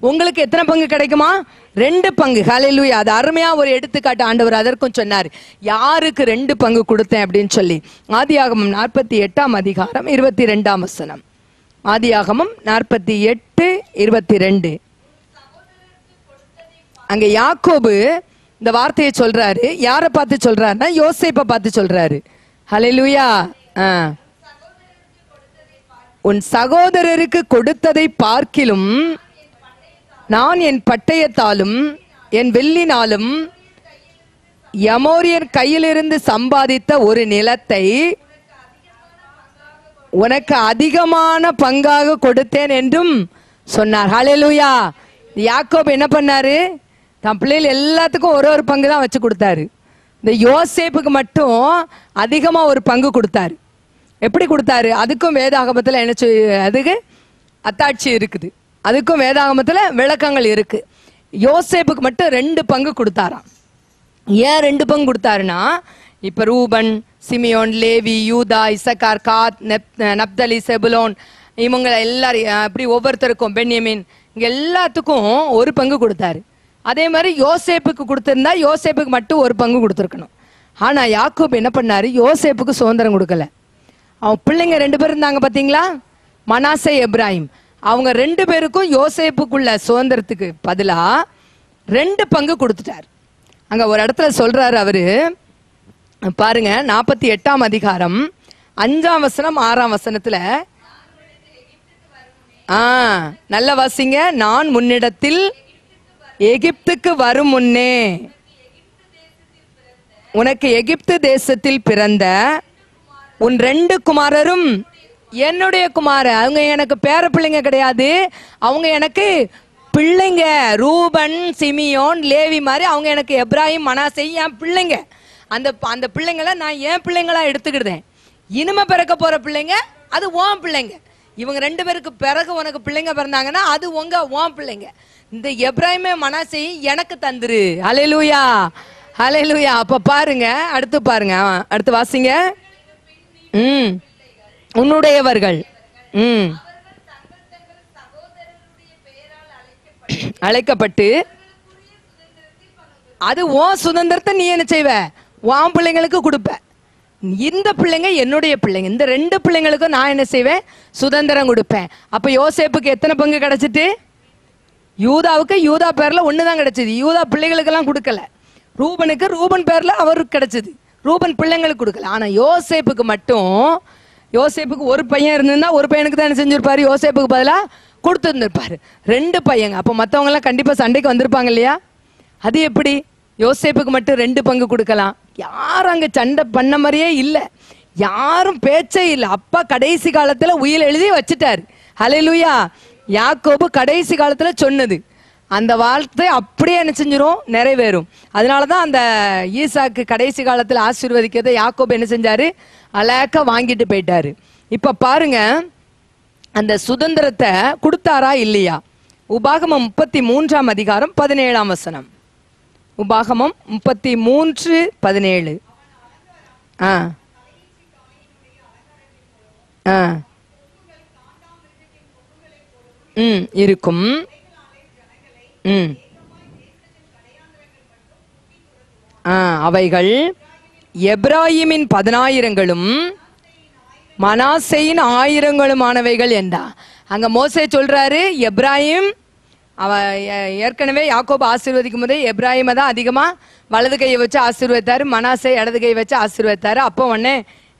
உங்களுக்கு எத்தனை பங்கு கிடைக்குமா, 2 பங்கு. ஹல்லேலூயா. அது அருமையா ஒரு எடுத்துக்காட்டு ஆண்டவர் அதற்கும் சொன்னார், யாருக்கு 2 பங்கு கொடுத்தேன் அப்படின்னு சொல்லி. ஆதியாகமம் 48ஆம் அதிகாரம் 22ஆம் வசனம். ஆதியாகமம் 48:22. அங்க யாக்கோபு இந்த வார்த்தையை சொல்றாரு. யாரை பார்த்து சொல்றாருன்னா யோசேப்பை பார்த்து சொல்றாரு. ஹல்லேலூயா. உன் சகோதரருக்கு கொடுத்ததை பார்க்கிலும் நான் என் பட்டயத்தாலும் என் வெள்ளினாலும் எமோரியர் கையிலிருந்து சம்பாதித்த ஒரு நிலத்தை உனக்கு அதிகமான பங்காக கொடுத்தேன் என்றும் சொன்னார். ஹல்லேலூயா. யாக்கோபு என்ன பண்ணாரு, தன் பிள்ளைகள் எல்லாத்துக்கும் ஒரு பங்கு தான் வச்சு கொடுத்தாரு. இந்த யோசேப்புக்கு மட்டும் அதிகமா ஒரு பங்கு கொடுத்தாரு. எப்படி கொடுத்தாரு, அதுக்கும் வேதாகமத்துல என்ன அதுக்கு அத்தாட்சி இருக்குது, அதுக்கும் வேதாகமத்துல விளக்கங்கள் இருக்கு. யோசேப்புக்கு மட்டும் 2 பங்கு கொடுத்தாராம். ஏன் 2 பங்கு கொடுத்தாருன்னா, இப்ப ரூபன், சிமியோன், லேவி, யூதா, இசக்கார், காத், நப்தலி, செபுலோன், இவங்க எல்லாரும் அப்படி ஒவ்வொருத்தருக்கும், பென்யமீன், இங்க எல்லாத்துக்கும் 1 பங்கு கொடுத்தாரு. அதே மாதிரி யோசேப்புக்கு கொடுத்திருந்தா யோசேப்புக்கு மட்டும் 1 பங்கு கொடுத்துருக்கணும். ஆனா யாக்கோபு என்ன பண்ணாரு, யோசேப்புக்கு சுதந்திரம் கொடுக்கல. அவன் பிள்ளைங்க 2 பேர் இருந்தாங்க பாத்தீங்களா, மனாசே, எப்ராஹிம். அவங்க 2 பேருக்கும் யோசேப்புக்குள்ள சுதந்திரத்துக்கு பதிலா 2 பங்கு கொடுத்துட்டார். அங்க ஒரு இடத்துல சொல்றாரு அவரு, பாருங்க 48ஆம் அதிகாரம் 5ஆம் வசனம் 6ஆம் வசனத்துல, நல்ல வாசிங்க. நான் முன்னிடத்தில் எகிப்துக்கு வரும் முன்னே உனக்கு எகிப்து தேசத்தில் பிறந்த உன் 2 குமாரரும் என்னுடைய குமாரர். அவங்க எனக்கு பேர பிள்ளைங்க கிடையாது, அவங்க எனக்கு பிள்ளைங்க. ரூபன், சிமியோன், லேவி மாதிரி அவங்க எனக்கு எப்ராஹிம், மனாசே என் பிள்ளைங்க. அந்த பிள்ளைங்களை நான் என் பிள்ளைங்களா எடுத்துக்கிட்டேன். இனிமே பிறக்க போற பிள்ளைங்க அது உன் பிள்ளைங்க. இவங்க 2 பேருக்கு பிறகு உனக்கு பிள்ளைங்க பிறந்தாங்கன்னா அது உன் பிள்ளைங்க. இந்த எப்ராஹிமே மனாசேயும் எனக்கு தந்துரு. ஹல்லேலூயா, ஹல்லேலூயா. அப்ப பாருங்க, அடுத்து பாருங்க, அடுத்து வாசிங்க. உன்னுடையவர்கள் அழைக்கப்பட்டு அது உன் சுதந்திரத்தை நீ என்ன செய்வ, உன் பிள்ளைங்களுக்கு கொடுப்ப. இந்த பிள்ளைங்க என்னுடைய பிள்ளைங்க, இந்த 2 பிள்ளைங்களுக்கும் நான் என்ன செய்வேன், சுதந்திரம் கொடுப்பேன். அப்ப யோசேப்புக்கு எத்தனை பங்கு கிடைச்சிட்டு, யூதாவுக்கு யூதா பேர்ல 1 தான் கிடைச்சது. யூதா பிள்ளைகளுக்கு எல்லாம் கொடுக்கல. ரூபனுக்கு ரூபன் பேர்ல அவருக்கு கிடைச்சது, ரூபன் பிள்ளைங்களுக்கு கொடுக்கல. ஆனா யோசேப்புக்கு மட்டும், யோசேப்புக்கு ஒரு பையன் இருந்திருந்தா ஒரு பையனுக்கு தான் என்ன செஞ்சிருப்பாரு, யோசேப்புக்கு பதிலா கொடுத்துருந்துருப்பாரு. 2 பையங்க. அப்ப மத்தவங்க எல்லாம் கண்டிப்பா சண்டைக்கு வந்திருப்பாங்க இல்லையா. அது எப்படி யோசேப்புக்கு மட்டும் 2 பங்கு கொடுக்கலாம்? யாரும் அங்க சண்டை பண்ண மாதிரியே இல்லை, யாரும் பேச்சே இல்லை. அப்பா கடைசி காலத்துல உயில் எழுதி வச்சுட்டாரு. ஹல்லேலூயா. யாக்கோபு கடைசி காலத்துல சொன்னது அந்த வார்த்தை அப்படியே என்ன செஞ்சிரும், நிறைவேறும். அதனாலதான் அந்த ஈசாக்கு கடைசி காலத்துல ஆசீர்வதிக்கிறத யாக்கோபு என்ன செஞ்சாரு, அழகா வாங்கிட்டு போயிட்டாரு. இப்ப பாருங்க, அந்த சுதந்திரத்தை கொடுத்தாரா இல்லையா, உபாகமம் 33ஆம் அதிகாரம் 17ஆம் வசனம். உபாகமம் 33:17. ஆ ஆ இருக்கும். அவைகள் எப்ராயிமின் 10,000களும் மனாசேயின் 1000களுமானவைகள் என்றா. அங்க மோசே சொல்றாரு, எப்ராயிம் ஏற்கனவே யாக்கோபு ஆசீர்வதிக்கும் போதே எப்ராயிமை தான் அதிகமா வலது கையை வச்சு ஆசீர்வதித்தாரு, மனாசே இடது கையை வச்சு ஆசீர்வதித்தாரு. அப்போ உடனே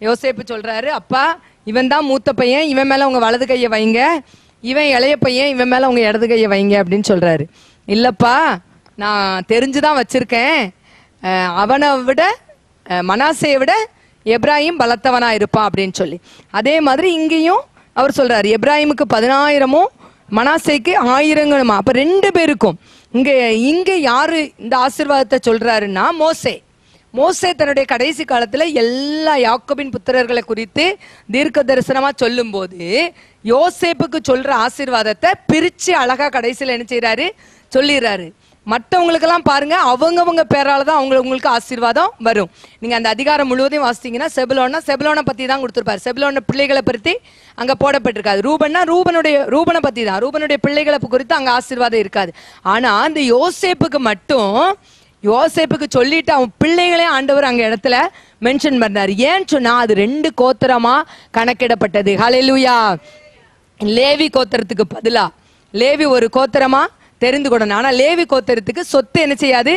யோசேப்பு சொல்றாரு, அப்பா இவன் தான் மூத்த பையன், இவன் மேல உங்க வலது கையை வைங்க, இவன் இளைய பையன், இவன் மேல உங்க இடது கையை வைங்க அப்படின்னு சொல்றாரு. இல்லப்பா, நான் தெரிஞ்சுதான் வச்சிருக்கேன், அவனை விட மனாசையை விட எப்ராயிம் பலத்தவனா இருப்பான் அப்படின்னு சொல்லி. அதே மாதிரி இங்கேயும் அவர் சொல்றாரு, எப்ராயிமுக்கு 10,000மும் மனாசேக்கு 1000ங்களுமா. அப்ப 2 பேருக்கும் இங்க யாரு இந்த ஆசீர்வாதத்தை சொல்றாருன்னா மோசே தன்னுடைய கடைசி காலத்துல எல்லா யாக்கோபின் புத்திரர்களை குறித்து தீர்க்க தரிசனமா சொல்லும் போது யோசேப்புக்கு சொல்ற ஆசீர்வாதத்தை பிரிச்சு அழகா கடைசியில என்ன செய்யறாரு, சொல்லிடுறாரு. மற்றவங்களுக்கெல்லாம் பாருங்க, அவங்கவுங்க பேரால தான் உங்களுக்கு ஆசீர்வாதம் வரும். நீங்க அந்த அதிகாரம் முழுவதையும் வாசித்தீங்கன்னா செபுலோனை பத்தி தான் கொடுத்துருப்பாரு. செபுலோன பிள்ளைகளை பற்றி அங்க போடப்பட்டிருக்காது. ரூபனை பத்தி தான், ரூபனுடைய பிள்ளைகளை குறித்து அங்க ஆசீர்வாதம் இருக்காது. ஆனா அந்த யோசேப்புக்கு சொல்லிட்டு அவன் பிள்ளைகளே ஆண்டவர் அங்க இடத்துல மென்ஷன் பண்ணாரு. ஏன்னு சொன்னா அது 2 கோத்திரமா கணக்கிடப்பட்டது. ஹல்லேலூயா. லேவி கோத்திரத்துக்கு பதிலா லேவி ஒரு கோத்திரமா தெரிந்து கொள்ளணும். ஆனா லேவி கோத்திரத்துக்கு சொத்து என்ன செய்யாது,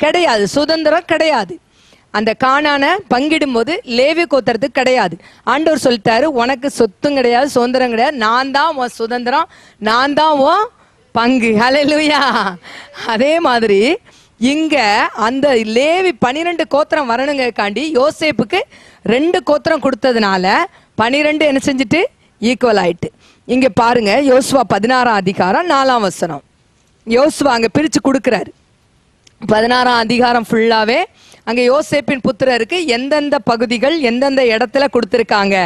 கிடையாது, சுதந்திரம் கிடையாது. அந்த கானானை பங்கிடும் போது லேவி கோத்திரத்துக்கு கிடையாது. ஆண்டவர் சொல்லிட்டாரு, உனக்கு சொத்தும் கிடையாது, சுதந்திரம் கிடையாது, நான் தான் உன் சுதந்திரம், நான் தான் உன் பங்கு. ஹல்லேலூயா. அதே மாதிரி இங்க அந்த லேவி 12 கோத்திரம் வரணுங்காண்டி யோசேப்புக்கு 2 கோத்திரம் கொடுத்ததுனால 12 என்ன செஞ்சுட்டு ஈக்குவல் ஆயிட்டு. இங்க பாருங்க, யோசுவா 16ஆம் அதிகாரம் 4ஆம் வசனம். யோசுவா அங்க பிரிச்சு கொடுக்கிறாரு. 16ஆம் அதிகாரம் ஃபுல்லாவே அங்க யோசேப்பின் புத்திரருக்கு எந்தெந்த பகுதிகள் எந்தெந்த இடத்துல கொடுத்திருக்காங்க,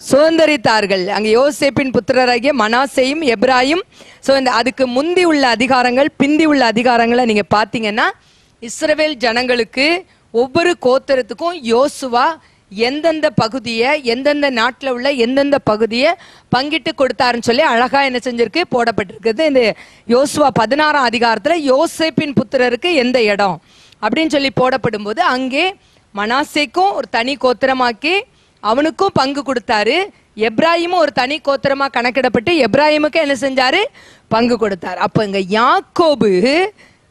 சுதந்திரித்தார்கள். அங்க யோசேப்பின் புத்திரராகிய மனாசேயும் எப்ராயிம். அதுக்கு முந்தி உள்ள அதிகாரங்கள் பிந்தி உள்ள அதிகாரங்களை நீங்க பாத்தீங்கன்னா இஸ்ரவேல் ஜனங்களுக்கு ஒவ்வொரு கோத்திரத்துக்கும் யோசுவா எந்தெந்த பகுதியை எந்தெந்த நாட்டில் உள்ள எந்தெந்த பகுதியை பங்கிட்டு கொடுத்தாருன்னு சொல்லி அழகா என்ன செஞ்சிருக்கு, போடப்பட்டிருக்குது. இந்த யோசுவா 16ஆம் அதிகாரத்துல யோசேப்பின் புத்திரருக்கு எந்த இடம் அப்படின்னு சொல்லி போடப்படும் போது அங்கே மனாசேக்கும் ஒரு தனி கோத்திரமாக்கி அவனுக்கும் பங்கு கொடுத்தாரு. எப்ராயிமும் ஒரு தனி கோத்திரமா கணக்கிடப்பட்டு எப்ராயிமுக்கு என்ன செஞ்சாரு, பங்கு கொடுத்தாரு. அப்ப இங்க யாக்கோபு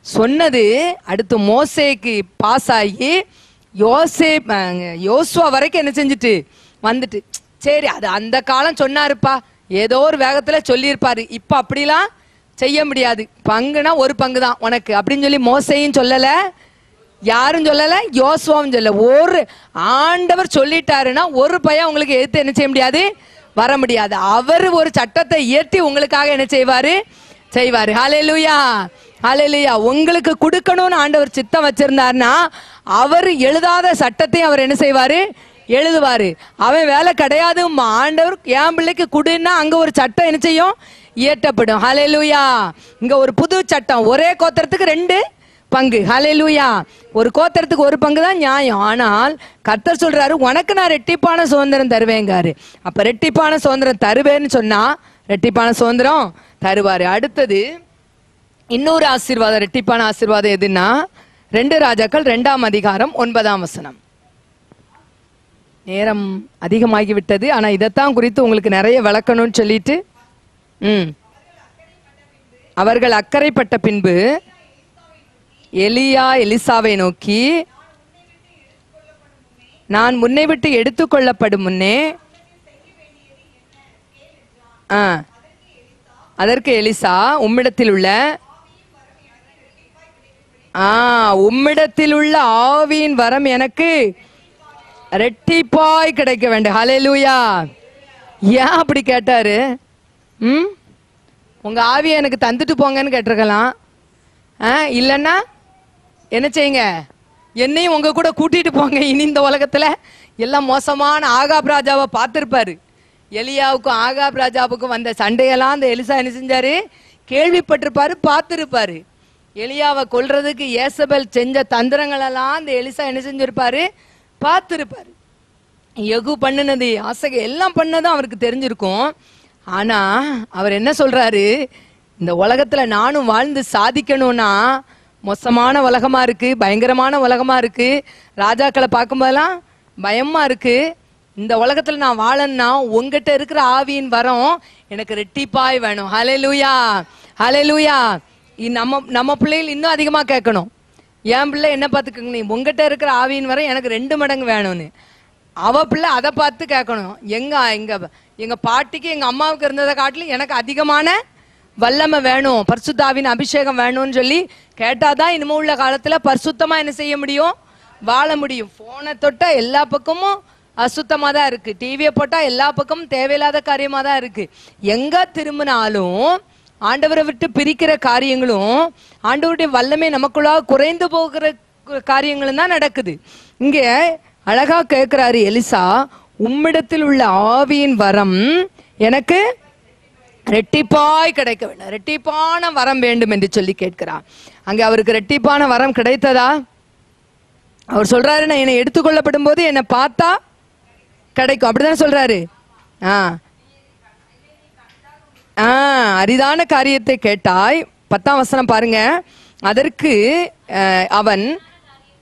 சொன்னது அடுத்து மோசேக்கு பாஸ் ஆகி யோசுவா வரைக்கும் என்ன செஞ்சுட்டு வந்துட்டு, சரி அது அந்த காலம் சொன்னாருப்பா, ஏதோ ஒரு வேகத்துல சொல்லியிருப்பாரு, இப்ப அப்படிலாம் செய்ய முடியாது, பங்குனா ஒரு பங்கு தான் உனக்கு அப்படின்னு சொல்லி மோசேயும் சொல்லல, யாரும் சொல்லல, யோசுவாவும் சொல்ல. ஒரு ஆண்டவர் சொல்லிட்டாருன்னா ஒரு பையன் உங்களுக்கு எதிர்த்து என்ன செய்ய முடியாது, வர முடியாது. அவர் ஒரு சட்டத்தை இயற்றி உங்களுக்காக என்ன செய்வாரு, ஹல்லேலூயா, ஹல்லேலூயா. உங்களுக்கு கொடுக்கணும்னு ஆண்டவர் சித்தம் வச்சிருந்தாருன்னா அவர் எழுதாத சட்டத்தையும் அவர் என்ன செய்வாரு, எழுதுவாரு. அவன் வேலை கிடையாது, ஆண்டவர் என் பிள்ளைக்கு கொடுன்னா அங்க ஒரு சட்டம் என்ன செய்யும், இயற்றப்படும். ஹல்லேலூயா. இங்க ஒரு புது சட்டம், ஒரே கோத்திரத்துக்கு 2 பங்கு. ஹல்லேலூயா. ஒரு கோத்திரத்துக்கு ஒரு பங்கு தான் நியாயம். ஆனால் கர்த்தர் சொல்றாரு, உனக்கு நான் ரெட்டிப்பான சுதந்திரம் தருவேங்காரு. அப்ப ரெட்டிப்பான சுதந்திரம் தருவேன்னு சொன்னா ரெட்டிப்பான சுதந்திரம் தருவாரு. அடுத்தது இன்னொரு ஆசீர்வாதம், ரெட்டிப்பான ஆசீர்வாதம் எதுன்னா 2 ராஜாக்கள் 2ஆம் அதிகாரம் 9ஆம் வசனம். நேரம் அதிகமாகிவிட்டது, ஆனா இதைத்தான் குறித்து உங்களுக்கு நிறைய விளக்கணும்னு சொல்லிட்டு அவர்கள் அக்கறைப்பட்ட பின்பு எலிசாவை நோக்கி, நான் முன்னை விட்டு எடுத்துக்கொள்ளப்படும் முன்னே. அதற்கு எலிசா, உம்மிடத்தில் உள்ள ஆவியின் வரம் எனக்கு ரெட்டிப்பாய் கிடைக்க வேண்டும். ஹல்லேலூயா. ஏன் அப்படி கேட்டாரு? உங்க ஆவியை எனக்கு தந்துட்டு போங்கன்னு கேட்டிருக்கலாம். இல்லைன்னா என்ன செய்யுங்க, என்னையும் உங்க கூட கூட்டிட்டு போங்க. இனி இந்த உலகத்துல எல்லாம் மோசமான ஆகாப் ராஜாவை பார்த்திருப்பாரு. எலியாவுக்கும் ஆகாப் ராஜாவுக்கும் வந்த சண்டையெல்லாம் அந்த எலிசா என்ன செஞ்சாரு? கேள்விப்பட்டிருப்பாரு, பார்த்திருப்பாரு. எலியாவை கொல்றதுக்கு ஏசபெல் செஞ்ச தந்திரங்கள் எல்லாம் அந்த எலிசா என்ன செஞ்சிருப்பாரு? பார்த்திருப்பாரு. யெகூ பண்ணினது, ஆசகை எல்லாம் பண்ணதும் அவருக்கு தெரிஞ்சிருக்கும். ஆனா அவர் என்ன சொல்றாரு? இந்த உலகத்துல நானும் வாழ்ந்து சாதிக்கணும்னா மோசமான உலகமா இருக்கு, பயங்கரமான உலகமா இருக்கு, ராஜாக்களை பார்க்கும்போதெல்லாம் பயமா இருக்கு. இந்த உலகத்துல நான் வாழன்னா உங்ககிட்ட இருக்கிற ஆவியின் வரம் எனக்கு ரெட்டிப்பாய் வேணும். ஹல்லேலூயா, ஹல்லேலூயா. நம்ம பிள்ளைகள் இன்னும் அதிகமா கேட்கணும். என் பிள்ளை என்ன பார்த்துக்கங்க, நீ உங்ககிட்ட இருக்கிற ஆவியின் வரம் எனக்கு 2 மடங்கு வேணும்னு. அவ பிள்ளை அதை பார்த்து கேட்கணும். எங்க பாட்டிக்கு எங்க அம்மாவுக்கு இருந்ததை காட்டிலும் எனக்கு அதிகமான வல்லமை வேணும், பரிசுத்தாவின் அபிஷேகம் வேணும்னு சொல்லி கேட்டாதான் இனிமே உள்ள காலத்துல பரிசுத்தமா என்ன செய்ய முடியும்? வாழ முடியும். போனை தொட்டா எல்லா பக்கமும் அசுத்தமா தான் இருக்கு, டிவியை போட்டா எல்லா பக்கமும் தேவையில்லாத காரியமா தான் இருக்கு. எங்க திரும்பினாலும் ஆண்டவரை விட்டு பிரிக்கிற காரியங்களும் ஆண்டவருடைய வல்லமை நமக்குள்ளாக குறைந்து போகிற காரியங்களும் தான் நடக்குது. இங்க அழகா கேட்கிறாரு எலிசா, உம்மிடத்தில் உள்ள ஆவியின் வரம் எனக்கு ரெட்டிப்பாய் கிடைக்க வேண்டும், ரெட்டிப்பான வரம் வேண்டும் என்று சொல்லி கேட்கிறார். அங்க அவருக்கு ரெட்டிப்பான வரம் கிடைத்ததா? அவர் சொல்றாரு, நான் என்னை எடுத்துக்கொள்ளப்படும் போது என்னை பார்த்தா கிடைக்கும், அப்படிதான் சொல்றாரு. அரிதான காரியத்தை கேட்டாய். 10ஆம் வசனம் பாருங்க. அதற்கு அவன்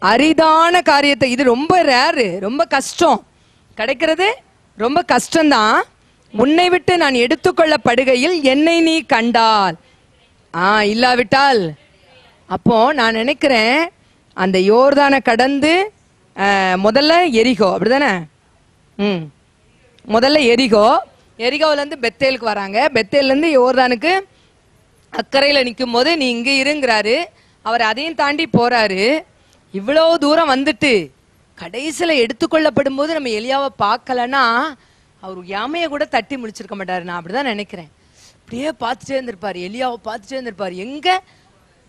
அரிதான காரியத்தை, இது ரொம்ப ரேரு, ரொம்ப கஷ்டம், கிடைக்கிறது ரொம்ப கஷ்டம்தான். உன்னை விட்டு நான் எடுத்துக்கொள்ளப்படுகையில் என்னை நீ கண்டால், இல்லாவிட்டால். அப்போ நான் நினைக்கிறேன் அந்த யோர்தானை கடந்து முதல்ல எரிகோ, அப்படிதானே? முதல்ல எரிகோல இருந்து பெத்தேலுக்கு வராங்க. பெத்தேல்ல இருந்து யோர்தானுக்கு அக்கறையில நிற்கும் போது நீ இங்க இருங்கிறாரு. அவர் அதையும் தாண்டி போறாரு. இவ்வளவு தூரம் வந்துட்டு கடைசியில எடுத்துக்கொள்ளப்படும் போது நம்ம எலியாவை பார்க்கலன்னா அவர் யாமையை கூட தட்டி முடிச்சிருக்க மாட்டாரு. நான் அப்படிதான் நினைக்கிறேன். அப்படியே பார்த்துட்டே இருந்திருப்பாரு, எலியாவை பார்த்துட்டே இருந்திருப்பாரு. எங்க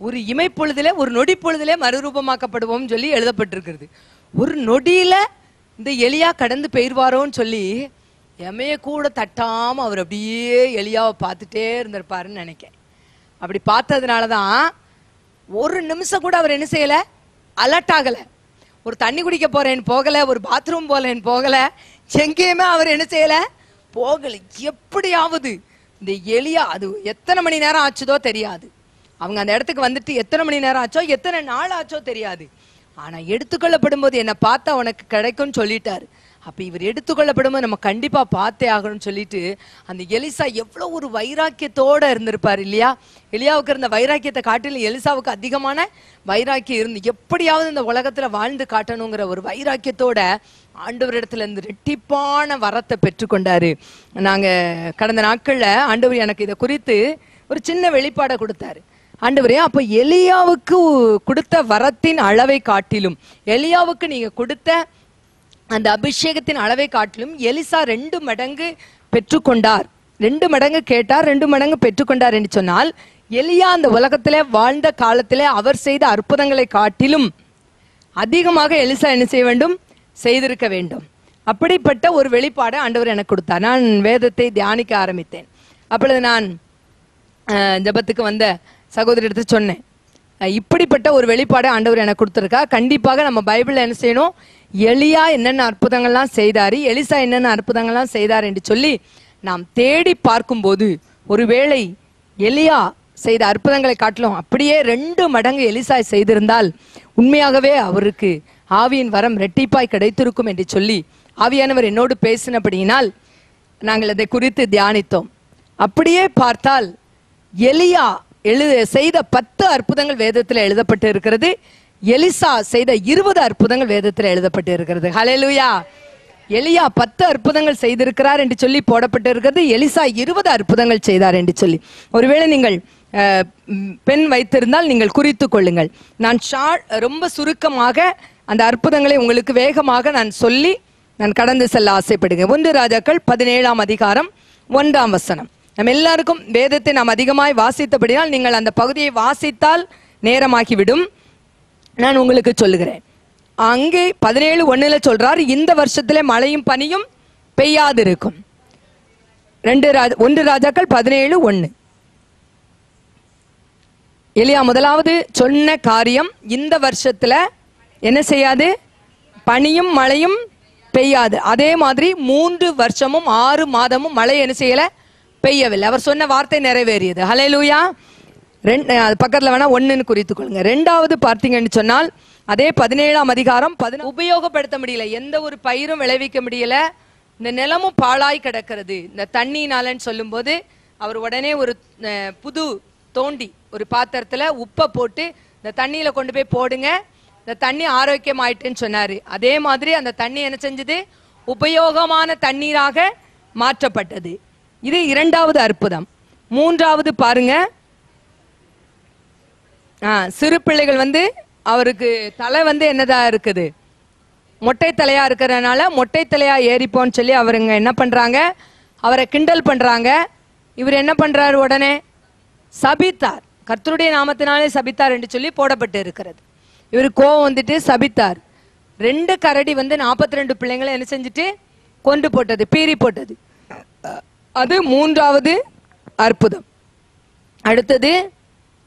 ஒரு இமைப்பொழுதுல, ஒரு நொடி பொழுதுல மறுரூபமாக்கப்படுவோம் சொல்லி எழுதப்பட்டிருக்கிறது. ஒரு நொடியில இந்த எலியா கடந்து போயிருவாரோன்னு சொல்லி எமைய கூட தட்டாம அவர் அப்படியே எலியாவை பார்த்துட்டே இருந்திருப்பாருன்னு நினைக்கிறேன். அப்படி பார்த்ததுனாலதான் ஒரு நிமிஷம் கூட அவர் என்ன செய்யல, அலர்ட் ஆகல. ஒரு தண்ணி குடிக்க போறேன்னு போகல, ஒரு பாத்ரூம் போலேன்னு போகல, எங்கேயுமே அவர் என்ன செய்யல, போகல. எப்படியாவது இந்த எலியா, அது எத்தனை மணி நேரம் ஆச்சுதோ தெரியாது, அவங்க அந்த இடத்துக்கு வந்துட்டு எத்தனை மணி நேரம் ஆச்சோ எத்தனை நாள் ஆச்சோ தெரியாது. ஆனா எடுத்துக்கொள்ளப்படும் போது என்ன பார்த்தா உனக்கு கிடைக்கும்னு சொல்லிட்டாரு. அப்ப இவர் எடுத்துக்கொள்ளப்படும் போது நம்ம கண்டிப்பா பார்த்தே ஆகணும்னு சொல்லிட்டு அந்த எலிசா எவ்வளவு ஒரு வைராக்கியத்தோட இருந்திருப்பாரு இல்லையா? எலியாவுக்கு இருந்த வைராக்கியத்தை காட்டிலும் எலிசாவுக்கு அதிகமான வைராக்கியம் இருந்து எப்படியாவது இந்த உலகத்துல வாழ்ந்து காட்டணுங்கிற ஒரு வைராக்கியத்தோட ஆண்டவரிடத்துல இருந்து ரெட்டிப்பான வரத்தை பெற்றுக்கொண்டாரு. நாங்க கடந்த நாட்கள்ல ஆண்டவர் எனக்கு இதை குறித்து ஒரு சின்ன வெளிப்பாடை கொடுத்தாரு. ஆண்டவரே, அப்ப எலியாவுக்கு கொடுத்த வரத்தின் அளவை காட்டிலும், எலியாவுக்கு நீங்க கொடுத்த அந்த அபிஷேகத்தின் அளவை காட்டிலும் எலிசா 2 மடங்கு பெற்றுக்கொண்டார், 2 மடங்கு கேட்டார், 2 மடங்கு பெற்றுக்கொண்டார் என்று சொன்னால், எலியா அந்த உலகத்திலே வாழ்ந்த காலத்திலே அவர் செய்த அற்புதங்களை காட்டிலும் அதிகமாக எலிசா என்ன செய்ய வேண்டும், செய்திருக்க வேண்டும். அப்படிப்பட்ட ஒரு வெளிப்பாடை ஆண்டவர் எனக்கு கொடுத்தார். நான் வேதத்தை தியானிக்க ஆரம்பித்தேன். அப்பொழுது நான் ஜபத்துக்கு வந்த சகோதரி எடுத்து சொன்னேன், இப்படிப்பட்ட ஒரு வெளிப்பாடை ஆண்டவர் எனக்கு கொடுத்துருக்கா. கண்டிப்பாக நம்ம பைபிள்ல என்ன செய்யணும், எலியா என்னென்ன அற்புதங்கள்லாம் செய்தாரு, எலிசா என்னென்ன அற்புதங்கள்லாம் செய்தார் என்று சொல்லி நாம் தேடி பார்க்கும்போது ஒருவேளை எலியா செய்த அற்புதங்களை காட்டிலும் அப்படியே 2 மடங்கு எலிசா செய்திருந்தால் உண்மையாகவே அவருக்கு ஆவியின் வரம் ரெட்டிப்பாய் கிடைத்திருக்கும் என்று சொல்லி ஆவியானவர் என்னோடு பேசினபடியினால் நாங்கள் அதை குறித்து தியானித்தோம். அப்படியே பார்த்தால் எலியா செய்த 10 அற்புதங்கள் வேதத்தில் எழுதப்பட்டு இருக்கிறது. எலிசா செய்த 20 அற்புதங்கள் வேதத்தில் எழுதப்பட்டு இருக்கிறது. ஹல்லேலூயா. எலியா 10 அற்புதங்கள் செய்திருக்கிறார் என்று சொல்லி போடப்பட்டு இருக்கிறது. எலிசா 20 அற்புதங்கள் செய்தார் என்று சொல்லி. ஒருவேளை நீங்கள் பெண் வைத்திருந்தால் நீங்கள் குறித்து கொள்ளுங்கள். நான் ரொம்ப சுருக்கமாக அந்த அற்புதங்களை உங்களுக்கு வேகமாக நான் சொல்லி நான் கடந்து செல்ல ஆசைப்படுகிறேன். 1 ராஜாக்கள் 17ஆம் அதிகாரம் 1ஆம் வசனம். நம்ம எல்லாருக்கும் வேதத்தை நாம் அதிகமாய் வாசித்தபடியால் நீங்கள் அந்த பகுதியை வாசித்தால் நேரமாகிவிடும். நான் உங்களுக்கு சொல்லுகிறேன். அங்கே 17:1 சொல்றார், இந்த வருஷத்துல மழையும் பனியும் பெய்யாதிருக்கும். 1 ராஜாக்கள் 17:1. எலியா முதலாவது சொன்ன காரியம், இந்த வருஷத்துல என்ன செய்யாது, பனியும் மழையும் பெய்யாது. அதே மாதிரி 3 வருஷமும் 6 மாதமும் மழை என்ன செய்யல, பெய்யவில்லை. அவர் சொன்ன வார்த்தை நிறைவேறியது. ஹல்லேலூயா. பக்கத்துல வேணா 1ன்னு குறித்துக் கொள்ளுங்க. 2வது பார்த்தீங்கன்னு சொன்னால் அதே 17ஆம் அதிகாரம் உபயோகப்படுத்த முடியல, எந்த ஒரு பயிரும் விளைவிக்க முடியல, இந்த நிலமும் பாழாய் கிடக்கிறது இந்த தண்ணினாலன்னு சொல்லும் போது அவர் உடனே ஒரு புது தோண்டி ஒரு பாத்திரத்துல உப்பை போட்டு இந்த தண்ணியில கொண்டு போய் போடுங்க, இந்த தண்ணி ஆரோக்கியமாயிட்டுன்னு சொன்னாரு. அதே மாதிரி அந்த தண்ணி என்ன செஞ்சது, உபயோகமான தண்ணீராக மாற்றப்பட்டது. இது 2வது அற்புதம். 3வது பாருங்க, சிறு பிள்ளைகள் அவருக்கு தலை என்னதா இருக்குது, மொட்டை தலையா இருக்கிறதுனால மொட்டை தலையா ஏறிப்போன்னு சொல்லி அவருங்க என்ன பண்றாங்க, அவரை கிண்டல் பண்றாங்க. இவர் என்ன பண்றாரு, உடனே சபித்தார், கர்த்தருடைய நாமத்தினாலே சபித்தார் என்று சொல்லி போடப்பட்டு இருக்கிறது. இவர் கோவம் வந்துட்டு சபித்தார். 2 கரடி 42 பிள்ளைங்களை என்ன செஞ்சுட்டு கொண்டு போட்டது, பீறி போட்டது. அது 3வது அற்புதம். அடுத்தது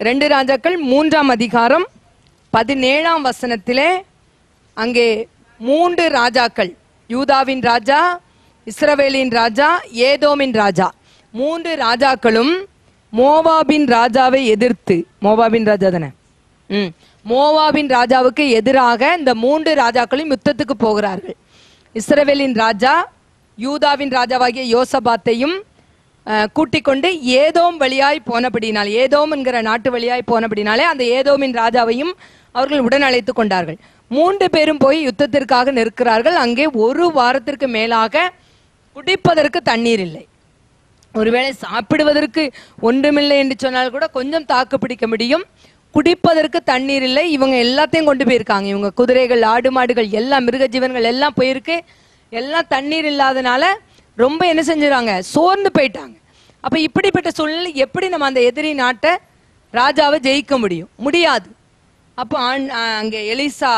2 ராஜாக்கள் 3ஆம் அதிகாரம் 17ஆம் வசனத்திலே அங்கே 3 ராஜாக்கள், யூதாவின் ராஜா, இஸ்ரவேலின் ராஜா, ஏதோமின் ராஜா, 3 ராஜாக்களும் மோவாபின் ராஜாவை எதிர்த்து, மோவாபின் ராஜா தானே, மோவாபின் ராஜாவுக்கு எதிராக இந்த 3 ராஜாக்களும் யுத்தத்துக்கு போகிறார்கள். இஸ்ரவேலின் ராஜா யூதாவின் ராஜாவாகிய யோசபாத்தையும் கூட்டிக் கொண்டு ஏதோம் வழியாய் போனபடினால், ஏதோம் என்கிற நாட்டு வழியாய் போனபடினாலே அந்த ஏதோமின் ராஜாவையும் அவர்கள் உடன் அழைத்து கொண்டார்கள். 3 பேரும் போய் யுத்தத்திற்காக நிற்கிறார்கள். அங்கே 1 வாரத்திற்கு மேலாக குடிப்பதற்கு தண்ணீர் இல்லை. ஒருவேளை சாப்பிடுவதற்கு ஒன்றுமில்லை என்று சொன்னால் கூட கொஞ்சம் தாக்கு பிடிக்க முடியும், குடிப்பதற்கு தண்ணீர் இல்லை. இவங்க எல்லாத்தையும் கொண்டு போயிருக்காங்க, இவங்க குதிரைகள், ஆடு மாடுகள், எல்லா மிருக ஜீவன்கள் எல்லாம் போயிருக்கு. எல்லாம் தண்ணீர் இல்லாதனால ரொம்ப என்ன செஞ்சுறாங்க, சோர்ந்து போயிட்டாங்க. அப்ப இப்படிப்பட்ட சூழ்நிலை எப்படி நம்ம அந்த எதிரி நாட்டை ராஜாவை ஜெயிக்க முடியும், முடியாது. அப்போ அங்கே எலிசா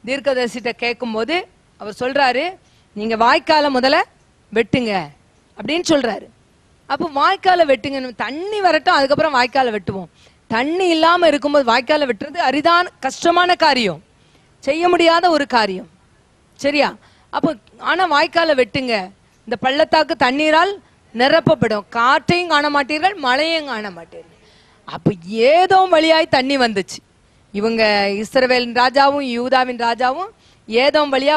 தீர்க்கதரிசிட்ட கேட்கும் போது அவர் சொல்றாரு, நீங்க வாய்க்கால முதல்ல வெட்டுங்க அப்படின்னு சொல்றாரு. அப்போ வாய்க்கால வெட்டுங்க, தண்ணி வரட்டும் அதுக்கப்புறம் வாய்க்கால வெட்டுவோம். தண்ணி இல்லாம இருக்கும்போது வாய்க்கால வெட்டுறது அரிதான கஷ்டமான காரியம், செய்ய முடியாத ஒரு காரியம், சரியா? அப்போ ஆனா வாய்க்கால வெட்டுங்க, இந்த பள்ளத்தாக்கு தண்ணீரால் நிரப்பப்படும், காற்றையும் காண மாட்டீர்கள், மழையும் காண மாட்டீர்கள். அப்ப ஏதோ வழியாய் தண்ணி வந்துச்சு. இவங்க இஸ்ரவேலின் ராஜாவும் யூதாவின் ராஜாவும் ஏதோ வழியா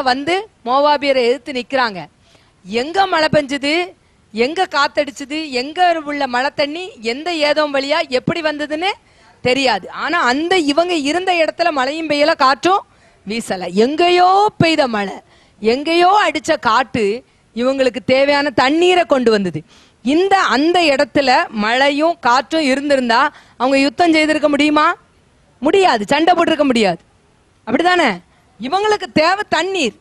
மோவாபியரை எதிர்த்து நிக்கிறாங்க. எங்க மழை பெஞ்சது, எங்க காத்தடிச்சது, எங்க உள்ள மழை தண்ணி எந்த ஏதோ வழியா எப்படி வந்ததுன்னு தெரியாது. ஆனா அந்த இவங்க இருந்த இடத்துல மழையும் பெய்யல, காற்றும் வீசல. எங்கேயோ பெய்த மழை, எங்கேயோ அடிச்ச காட்டு இவங்களுக்கு தேவையான தண்ணீரை கொண்டு வந்தது. அந்த இடத்துல மழையும் காற்றும் இருந்திருந்தா அவங்க யுத்தம் செய்திருக்க முடியுமா? முடியாது, சண்டை போட்டிருக்க முடியாது, அப்படிதானே? இவங்களுக்கு தேவை தண்ணீர்.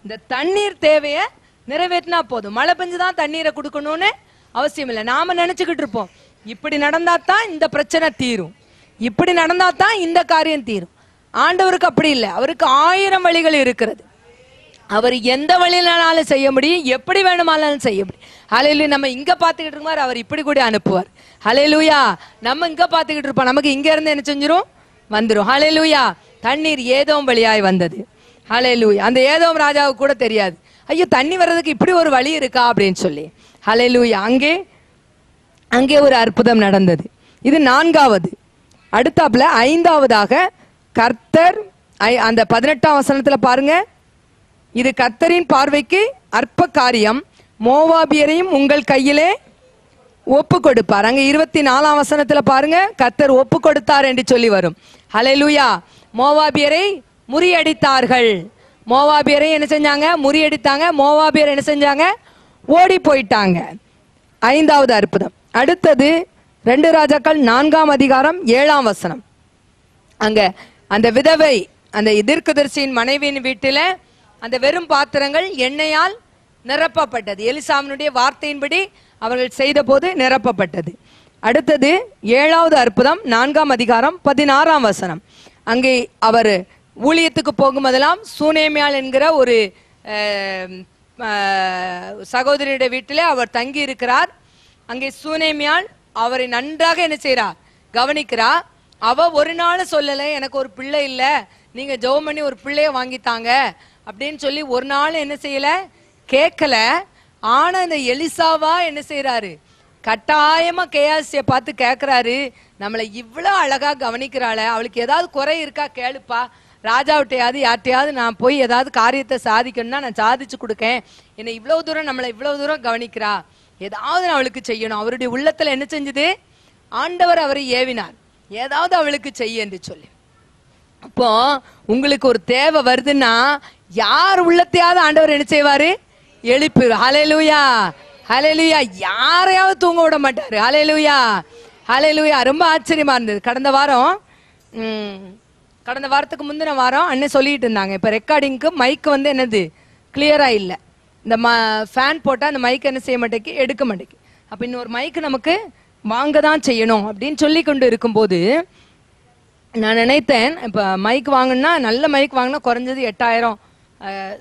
இந்த தண்ணீர் தேவையை நிறைவேற்றினா போதும். மழை பெஞ்சுதான் தண்ணீரை கொடுக்கணும்னு அவசியம் இல்லை. நாம நினைச்சுக்கிட்டு இருப்போம், இப்படி நடந்தா தான் இந்த பிரச்சனை தீரும், இப்படி நடந்தா தான் இந்த காரியம் தீரும். ஆண்டவருக்கு அப்படி இல்லை, அவருக்கு 1000 வழிகள் இருக்கிறது. அவர் எந்த வழியினாலும் செய்ய முடியும், எப்படி வேணுமானாலும் செய்ய முடியும். ஹல்லேலூயா. நம்ம இங்க பாத்துக்கிட்டு இருக்குமாறு அவர் இப்படி கூட அனுப்புவார். ஹல்லேலூயா. நம்ம இங்க பாத்துக்கிட்டு இருப்போம், நமக்கு இங்க இருந்து என்ன செஞ்சிரும், வந்துரும். ஹல்லேலூயா. தண்ணீர் ஏதோம் வழியாய் வந்தது. ஹல்லேலூயா. அந்த ஏதோம் ராஜாவுக்கு கூட தெரியாது, ஐயோ தண்ணி வர்றதுக்கு இப்படி ஒரு வழி இருக்கா அப்படின்னு சொல்லி. ஹல்லேலூயா. அங்கே ஒரு அற்புதம் நடந்தது. இது 4வது. அடுத்தாப்புல 5வதாக கர்த்தர் அந்த 18ஆம் வசனத்துல பாருங்க, இது கர்த்தரின் பார்வைக்கு அற்ப காரியம், மோவாபியரையும் உங்கள் கையிலே ஒப்பு கொடுப்பார். அங்க 24ஆம் வசனத்துல பாருங்க, கர்த்தர் ஒப்பு கொடுத்தார் என்று சொல்லி வரும். ஹல்லேலூயா. மோவாபியரை முறியடித்தார்கள். மோவாபியரை என்ன செஞ்சாங்க, முறியடித்தாங்க. மோவாபியர் என்ன செஞ்சாங்க, ஓடி போயிட்டாங்க. 5வது அற்புதம். அடுத்தது 2 ராஜாக்கள் 4ஆம் அதிகாரம் 7ஆம் வசனம். அங்க அந்த விதவை, அந்த தீர்க்கதரிசியின் மனைவியின் வீட்டில அந்த வெறும் பாத்திரங்கள் எண்ணெயால் நிரப்பப்பட்டது. எலிசாவினுடைய வார்த்தையின்படி அவர்கள் செய்த போது நிரப்பப்பட்டது. அடுத்தது 7வது அற்புதம் 4ஆம் அதிகாரம் 16ஆம் வசனம். அங்கே அவர் ஊழியத்துக்கு போகும்போதெல்லாம் சூனேமியாள் என்கிற ஒரு சகோதரியுடைய வீட்டிலே அவர் தங்கி இருக்கிறார். அங்கே சூனேமியாள் அவரை நன்றாக என்ன செய்றா, கவனிக்கிறா. அவ ஒரு நாள் சொல்லலை எனக்கு ஒரு பிள்ளை இல்ல, நீங்க ஜெபம் பண்ணி ஒரு பிள்ளைய வாங்கித்தாங்க அப்படின்னு சொல்லி ஒரு நாள் என்ன செய்யல, கேட்கல. ஆனா இந்த எலிசாவா என்ன செய்யறாரு, கட்டாயமா கேயாசிய பார்த்து கேட்கிறாரு, நம்மளை இவ்வளவு அழகா கவனிக்கிறாள, அவளுக்கு ஏதாவது குறை இருக்கா கேளுப்பா, ராஜாவிட்டையாவது யார்ட்டையாவது நான் போய் ஏதாவது காரியத்தை சாதிக்கணும்னா நான் சாதிச்சு கொடுக்கேன், என்னை இவ்வளவு தூரம் நம்மளை இவ்வளவு தூரம் கவனிக்கிறா, ஏதாவது நான் அவளுக்கு செய்யணும். அவருடைய உள்ளத்துல என்ன செஞ்சது, ஆண்டவர் அவரை ஏவினார், ஏதாவது அவளுக்கு செய்ய என்று சொல்லி. அப்போ உங்களுக்கு ஒரு தேவை வருதுன்னா யார் உள்ளத்தையாவது ஆண்டவர் என்ன செய்வாரு, எழுப்பி. ஹல்லேலூயா, ஹல்லேலூயா. யாரையாவது தூங்க விட மாட்டாரு. ஹல்லேலூயா, ஹல்லேலூயா. ரொம்ப ஆச்சரியமா இருந்தது. கடந்த வாரத்துக்கு முந்தின வாரம் அண்ணன் சொல்லிட்டு இருந்தாங்க, இப்ப ரெக்கார்டிங்க்கு மைக் வந்து என்னது கிளியரா இல்ல, இந்த ஃபேன் போட்டா அந்த மைக் என்ன செய்ய மாட்டேக்கு, எடுக்க மாட்டேக்கு. அப்ப இன்னொரு மைக் நமக்கு வாங்க தான் செய்யணும் அப்படின்னு சொல்லி கொண்டு இருக்கும்போது நான் நினைத்தேன், இப்போ மைக் வாங்கினா நல்ல மைக் வாங்கினா குறைஞ்சது 8000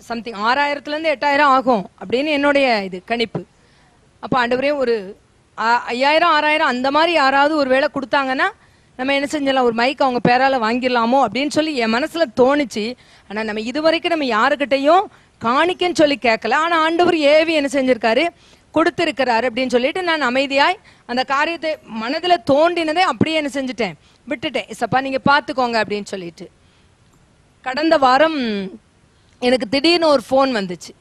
சம்திங், 6000லேருந்து 8000 ஆகும் அப்படின்னு என்னுடைய இது கணிப்பு. அப்போ ஆண்டவரே ஒரு 5000 6000 அந்த மாதிரி யாராவது ஒரு வேளை கொடுத்தாங்கன்னா நம்ம என்ன செஞ்சலாம், ஒரு மைக் அவங்க பேரால வாங்கிடலாமோ அப்படின்னு சொல்லி என் மனசுல தோணுச்சு. ஆனால் நம்ம இதுவரைக்கும் நம்ம யாருக்கிட்டையும் காணிக்கன்னு சொல்லி கேட்கல. ஆனால் ஆண்டவர் ஏவி என்ன செஞ்சிருக்காரு, கொடுத்திருக்கிறாரு அப்படின்னு சொல்லிட்டு நான் அமைதியாய் அந்த காரியத்தை மனதில் தோண்டினதை அப்படியே என்ன செஞ்சுட்டேன், விட்டுட்டேன். சப்பா நீங்க பார்த்துக்கோங்க அப்படின்னு சொல்லிட்டு. கடந்த வாரம் எனக்கு திடீர்னு ஒரு ஃபோன் வந்துச்சு.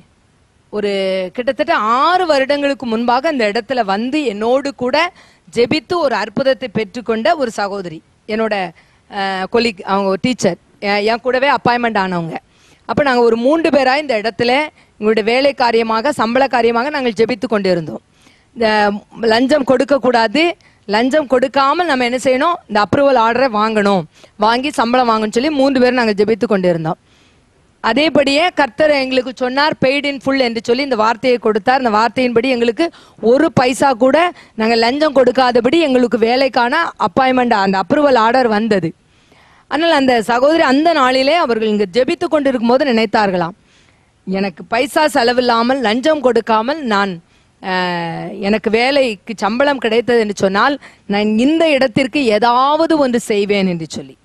ஒரு கிட்டத்தட்ட 6 வருடங்களுக்கு முன்பாக அந்த இடத்துல வந்து என்னோடு கூட ஜெபித்து ஒரு அற்புதத்தை பெற்றுக்கொண்ட ஒரு சகோதரி, என்னோட கொலீக், அவங்க டீச்சர், என் கூடவே அப்பாயின்மெண்ட் ஆனவங்க. அப்போ நாங்கள் ஒரு 3 பேராக இந்த இடத்துல எங்களுடைய வேலை காரியமாக சம்பள காரியமாக நாங்கள் ஜெபித்து கொண்டு இருந்தோம். இந்த லஞ்சம் கொடுக்கக்கூடாது, லஞ்சம் கொடுக்காமல் நம்ம என்ன செய்யணும், இந்த அப்ரூவல் ஆர்டரை வாங்கணும், வாங்கி சம்பளம் வாங்கணும்னு சொல்லி 3 பேரும் நாங்கள் ஜெபித்து கொண்டு இருந்தோம். அதேபடியே கர்த்தர் எங்களுக்கு சொன்னார், பெய்ட் இன் ஃபுல் என்று சொல்லி இந்த வார்த்தையை கொடுத்தார். இந்த வார்த்தையின்படி எங்களுக்கு ஒரு பைசா கூட நாங்கள் லஞ்சம் கொடுக்காதபடி எங்களுக்கு வேலைக்கான அப்பாயின்மெண்ட் அந்த அப்ரூவல் ஆர்டர் வந்தது. ஆனால் அந்த சகோதரி அந்த நாளிலே அவர்கள் இங்கு ஜெபித்து கொண்டு இருக்கும் போது நினைத்தார்களாம், எனக்கு பைசா செலவில்லாமல் லஞ்சம் கொடுக்காமல் நான் எனக்கு வேலைக்கு சம்பளம் கிடைத்தது என்று சொன்னால் நான் இந்த இடத்திற்கு ஏதாவது ஒன்று செய்வேன் என்று சொல்லி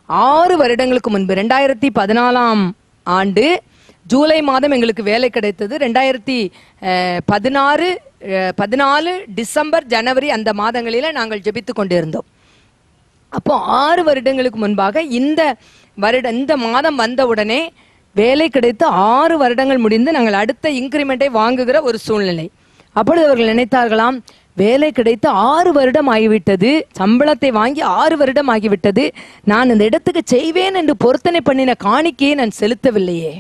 6 வருடங்களுக்கு முன்பு 2014ஆம் ஆண்டு ஜூலை மாதம் எங்களுக்கு வேலை கிடைத்தது. 2014 டிசம்பர் ஜனவரி அந்த மாதங்களில நாங்கள் ஜெபித்து கொண்டிருந்தோம். அப்போ 6 வருடங்களுக்கு முன்பாக இந்த மாதம் வந்த உடனே வேலை கிடைத்து 6 வருடங்கள் முடிந்து நாங்கள் அடுத்த இன்கிரிமெண்டை வாங்குகிற ஒரு சூழ்நிலை. அப்பொழுது அவர்கள் நினைத்தார்களாம், வேலை கிடைத்து 6 வருடம் ஆகிவிட்டது, சம்பளத்தை வாங்கி 6 வருடம் ஆகிவிட்டது, நான் இந்த இடத்துக்கு செய்வேன் என்று பொருத்தனை பண்ணின காணிக்கையை நான் செலுத்தவில்லையே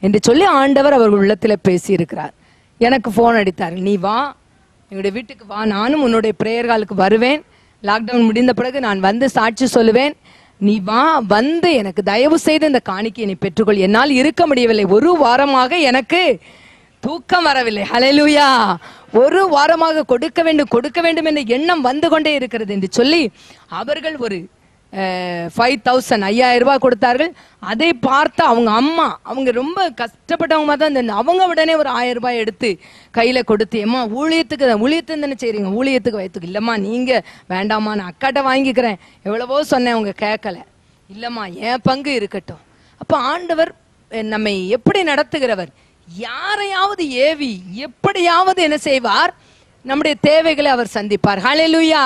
என்று சொல்லி ஆண்டவர் அவர்கள் உள்ளத்தில் பேசியிருக்கிறார். எனக்கு ஃபோன் அடித்தார்கள், நீ வா எங்களுடைய வீட்டுக்கு வா, நானும் உன்னுடைய பிரேயர்களுக்கு வருவேன், லாக்டவுன் முடிந்த பிறகு நான் வந்து சாட்சி சொல்லுவேன், நீ வா, வந்து எனக்கு தயவு செய்து இந்த காணிக்கையை நீ பெற்றுக்கொள். என்னால் இருக்க முடியவில்லை, 1 வாரமாக எனக்கு தூக்கம் வரவில்லை. ஹல்லேலூயா. 1 வாரமாக கொடுக்க வேண்டும் என்ற எண்ணம் வந்து கொண்டே இருக்கிறது என்று சொல்லி அவர்கள் ஒரு 5000 ரூபாய் கொடுத்தார்கள். அதை பார்த்து அவங்க அம்மா, அவங்க ரொம்ப கஷ்டப்பட்டவங்க தான், அவங்க உடனே ஒரு 1000 ரூபாய் எடுத்து கையில கொடுத்து, அம்மா ஊழியத்துக்கு தானே செய்றீங்க, ஊழியத்துக்கு வயத்துக்கு இல்லம்மா, நீங்க வேண்டாமா, நான் அக்காட்ட வாங்கிக்கிறேன், எவ்வளவோ சொன்னேன், அவங்க கேட்கல, இல்லம்மா என் பங்கு இருக்கட்டும். அப்ப ஆண்டவர் நம்மை எப்படி நடத்துகிறவர், யாரையாவது ஏவி எப்படியாவது என்ன செய்வார், நம்முடைய தேவைகளை அவர் சந்திப்பார். ஹல்லேலூயா.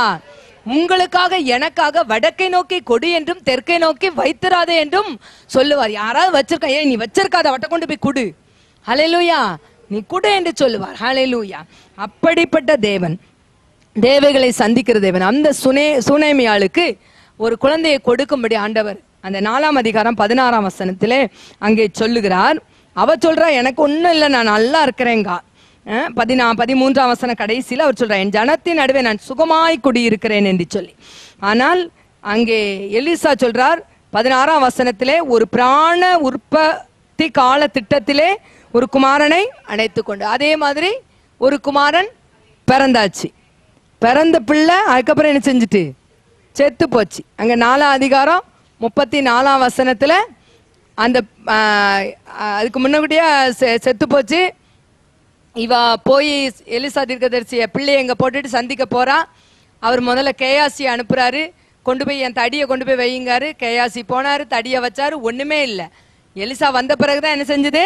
உங்களுக்காக எனக்காக வடக்கை நோக்கி கொடி என்றும் தெற்கை நோக்கி வைத்திராதே என்றும் சொல்லுவார். யாராவது வச்சிருக்க, நீ வச்சிருக்காத வட்ட கொண்டு போய் குடு, ஹல்லேலூயா, நீ குடு என்று சொல்லுவார். ஹல்லேலூயா. அப்படிப்பட்ட தேவன், தேவைகளை சந்திக்கிற தேவன். அந்த சுனேமியாளுக்கு ஒரு குழந்தையை கொடுக்கும்படி ஆண்டவர் அந்த 4ஆம் அதிகாரம் 16ஆம் வசனத்திலே அங்கே சொல்லுகிறார். அவ சொல்றா, எனக்கு ஒன்றும் இல்லை, நான் நல்லா இருக்கிறேங்க. 13ஆம் வசனம் கடைசியில் அவர் சொல்றார், என் ஜனத்தின் நடுவே நான் சுகமாய் குடியிருக்கிறேன் என்று சொல்லி. ஆனால் அங்கே எலிசா சொல்றார் 16ஆம் வசனத்திலே, ஒரு பிராண உற்பத்தி கால திட்டத்திலே ஒரு குமாரனை அணைத்து கொண்டு, அதே மாதிரி ஒரு குமாரன் பிறந்தாச்சு. பிறந்த பிள்ளை அதுக்கப்புறம் என்ன செஞ்சுட்டு செத்து போச்சு. அங்க 4ஆம் அதிகாரம் 34ஆம் வசனத்துல அந்த அதுக்கு முன்னாடியே செத்து போச்சு. இவ போய் எலிசா தீர்க்கதரிசிய பிள்ளைய எங்க போட்டுட்டு சந்திக்க போறா. அவர் முதல்ல கேயாசி அனுப்புறாரு, கொண்டு போய் என் தடியை கொண்டு போய் வையுங்காரு. கேயாசி போனாரு, தடியை வச்சாரு, ஒண்ணுமே இல்லை. எலிசா வந்த பிறகுதான் என்ன செஞ்சது?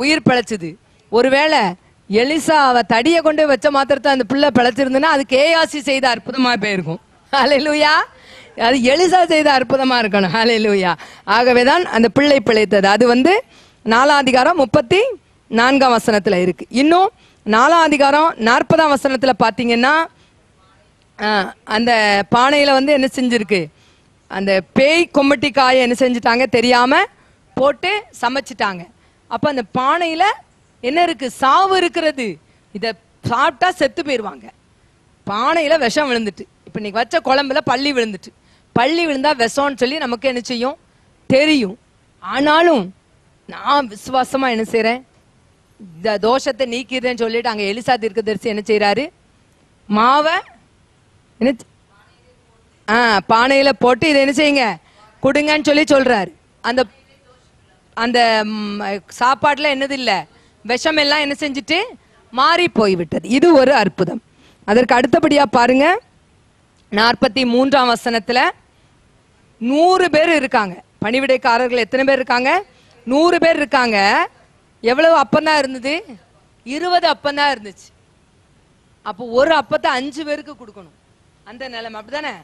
உயிர் பிழைச்சது. ஒருவேளை எலிசா அவ தடியை கொண்டு போய் வச்ச மாத்திரத்தை அந்த பிள்ளை பிழைச்சிருந்ததுன்னா அது கேயாசி செய்த அற்புதமா போயிருக்கும். ஹல்லேலூயா. அது எலிசா செய்த அற்புதமா இருக்கணும். ஹல்லேலூயா. ஆகவேதான் அந்த பிள்ளை பிழைத்தது. அது 4ஆம் அதிகாரம் 34ஆம் வசனத்துல இருக்கு. இன்னும் 4ஆம் அதிகாரம் 40ஆம் வசனத்துல பாத்தீங்கன்னா அந்த பானையில என்ன செஞ்சிருக்கு? அந்த பேய் கொம்பட்டி காயை என்ன செஞ்சுட்டாங்க தெரியாம போட்டு சமைச்சிட்டாங்க. அப்ப அந்த பானையில என்ன இருக்கு? சாவு இருக்கிறது. இத சாப்பிட்டா செத்து போயிருவாங்க. பானையில விஷம் விழுந்துட்டு, இப்ப இன்னைக்கு வச்ச குழம்புல பள்ளி விழுந்துட்டு, பள்ளி விழுந்தா விஷம்னு சொல்லி நமக்கு என்ன செய்யும்? தெரியும். ஆனாலும் நான் விசுவாசமா என்ன செய்யறேன்? இந்த தோஷத்தை நீக்கிறேன்னு சொல்லிட்டு அங்க எலிசா தீர்க்கதரிசி என்ன செய்யறாரு? மாவை என்ன பானையில போட்டு இதை என்ன செய்யுங்க கொடுங்கன்னு சொல்லி சொல்றாரு. அந்த அந்த சாப்பாட்டுல என்னது இல்ல, விஷம் எல்லாம் என்ன செஞ்சுட்டு மாறி போய்விட்டது. இது ஒரு அற்புதம். அதற்கு அடுத்தபடியா பாருங்க, 43ஆம் வசனத்துல 100 பேர் இருக்காங்க. பணிவிடைக்காரர்கள் எத்தனை பேர் இருக்காங்க? 100 பேர் இருக்காங்க. எவ்வளவு அப்பந்தான் இருந்தது? 20 அப்பந்தான் இருந்துச்சு. அப்போ ஒரு அப்பத்தை 5 பேருக்கு கொடுக்கணும். அந்த நிலைமை அப்படித்தானே?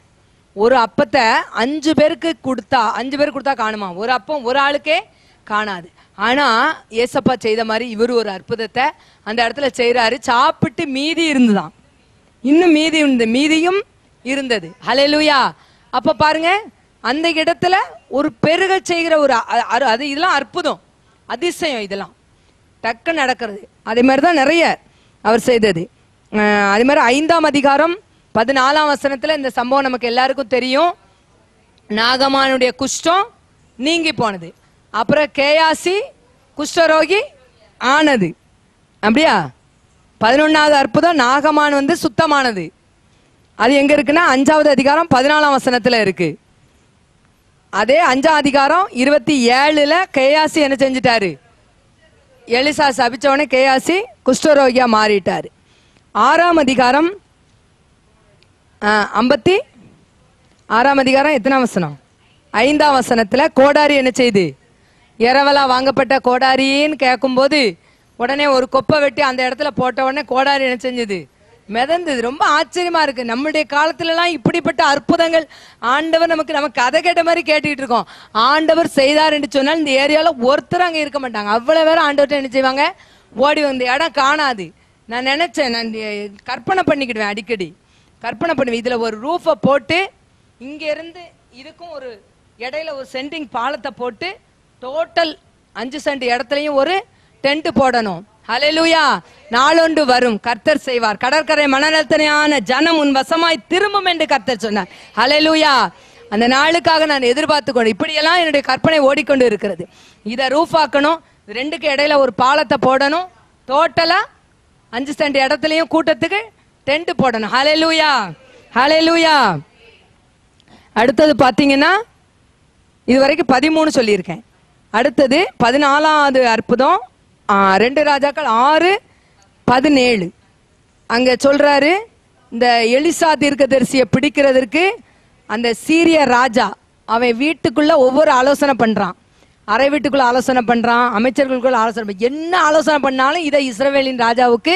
ஒரு அப்பத்தை 5 பேருக்கு கொடுத்தா, 5 பேருக்கு கொடுத்தா காணுமா? ஒரு அப்பம் ஒரு ஆளுக்கே காணாது. ஆனா ஏசப்பா செய்த மாதிரி இவர் ஒரு அற்புதத்தை அந்த இடத்துல செய்யறாரு. சாப்பிட்டு மீதி இருந்துதான், இன்னும் மீதியும் இருந்தது. ஹல்லேலூயா. அப்ப பாருங்க, அந்த இடத்துல ஒரு பெருக செய்கிற ஒரு அது இதெல்லாம் அற்புதம், அதிசயம், இதெல்லாம் டக்கு நடக்கிறது. அதே மாதிரிதான் நிறைய அவர் செய்தது. அதே மாதிரி 5ஆம் அதிகாரம் 14ஆம் வசனத்துல இந்த சம்பவம் நமக்கு எல்லாருக்கும் தெரியும். நாகமானுடைய குஷ்டம் நீங்கி போனது. அப்புறம் கேயாசி குஷ்டரோகி ஆனது. அப்படியா? 11வது அற்புதம், நாகமான் சுத்தமானது. அது எங்க இருக்குன்னா 5ஆவது அதிகாரம் 14ஆம் வசனத்துல இருக்கு. அதே 5ஆம் அதிகாரம் 27ல கேயாசி என்ன செஞ்சிட்டாரு? எலிசா சபிச்சவனே கேயாசி குஷ்டரோகியா மாறிட்டாரு. 6ஆம் அதிகாரம் 56ஆம் அதிகாரம் எத்தனாம் வசனம்? 5ஆம் வசனத்துல கோடாரி என்ன செய்து? இரவலா வாங்கப்பட்ட கோடாரின்னு கேட்கும்போது உடனே ஒரு கொப்பை வெட்டி அந்த இடத்துல போட்ட உடனே கோடாரி என்ன செஞ்சது? மிதந்தது. ரொம்ப ஆச்சரியமா இருக்கு. நம்முடைய காலத்துல எல்லாம் இப்படிப்பட்ட அற்புதங்கள் ஆண்டவர் நம்ம கதை கேட்ட மாதிரி கேட்டுக்கிட்டு இருக்கோம். ஆண்டவர் செய்தார் என்று சொன்னால் இந்த ஏரியால ஒருத்தர் அங்க இருக்க மாட்டாங்க. அவ்வளவு பேரும் ஆண்டவர்கிட்ட என்ன செய்வாங்க? ஓடி வந்த இடம் காணாது. நான் நினைச்சேன், நான் கற்பனை பண்ணிக்கிடுவேன், அடிக்கடி கற்பனை பண்ணுவேன். இதுல ஒரு ரூஃபை போட்டு இங்க இருந்து இதுக்கும் ஒரு இடையில ஒரு சென்டிங் பாலத்தை போட்டு டோட்டல் 5 சென்ட் இடத்துலயும் ஒரு டென்ட் போடணும். ஹல்லேலூயா. நாளொன்று வரும், கர்த்தர் செய்வார், கடற்கரை மணலத்தனையான ஜனம் உன் வசமாய் திரும்பும் என்று கர்த்தர் சொன்னார். ஹல்லேலூயா. அந்த நாளுக்காக நான் எதிர்பார்த்து கொண்டு இப்படியெல்லாம் என்னுடைய கற்பனை ஓடிக்கொண்டு இருக்கிறது. இதை ரூஃப் ஆக்கணும், 2க்கு இடையில ஒரு பாலத்தை போடணும், டோட்டலா 5 சென்ட் இடத்துலயும் கூட்டத்துக்கு டென்ட் போடணும். ஹல்லேலூயா. ஹல்லேலூயா. அடுத்தது பாத்தீங்கன்னா இதுவரைக்கும் 13 சொல்லியிருக்கேன். அடுத்தது 14வது அற்புதம், 2 ராஜாக்கள் 6:17. அங்க சொல்றாரு, இந்த எலிசா தீர்க்கதரிசியை பிடிக்கிறதற்கு அந்த சீரிய ராஜா அவன் வீட்டுக்குள்ள ஒவ்வொரு ஆலோசனை பண்றான். அரை வீட்டுக்குள்ள ஆலோசனை பண்றான், அமைச்சர்களுக்குள்ள ஆலோசனை என்ன ஆலோசனை பண்ணாலும் இதை இஸ்ரவேலின் ராஜாவுக்கு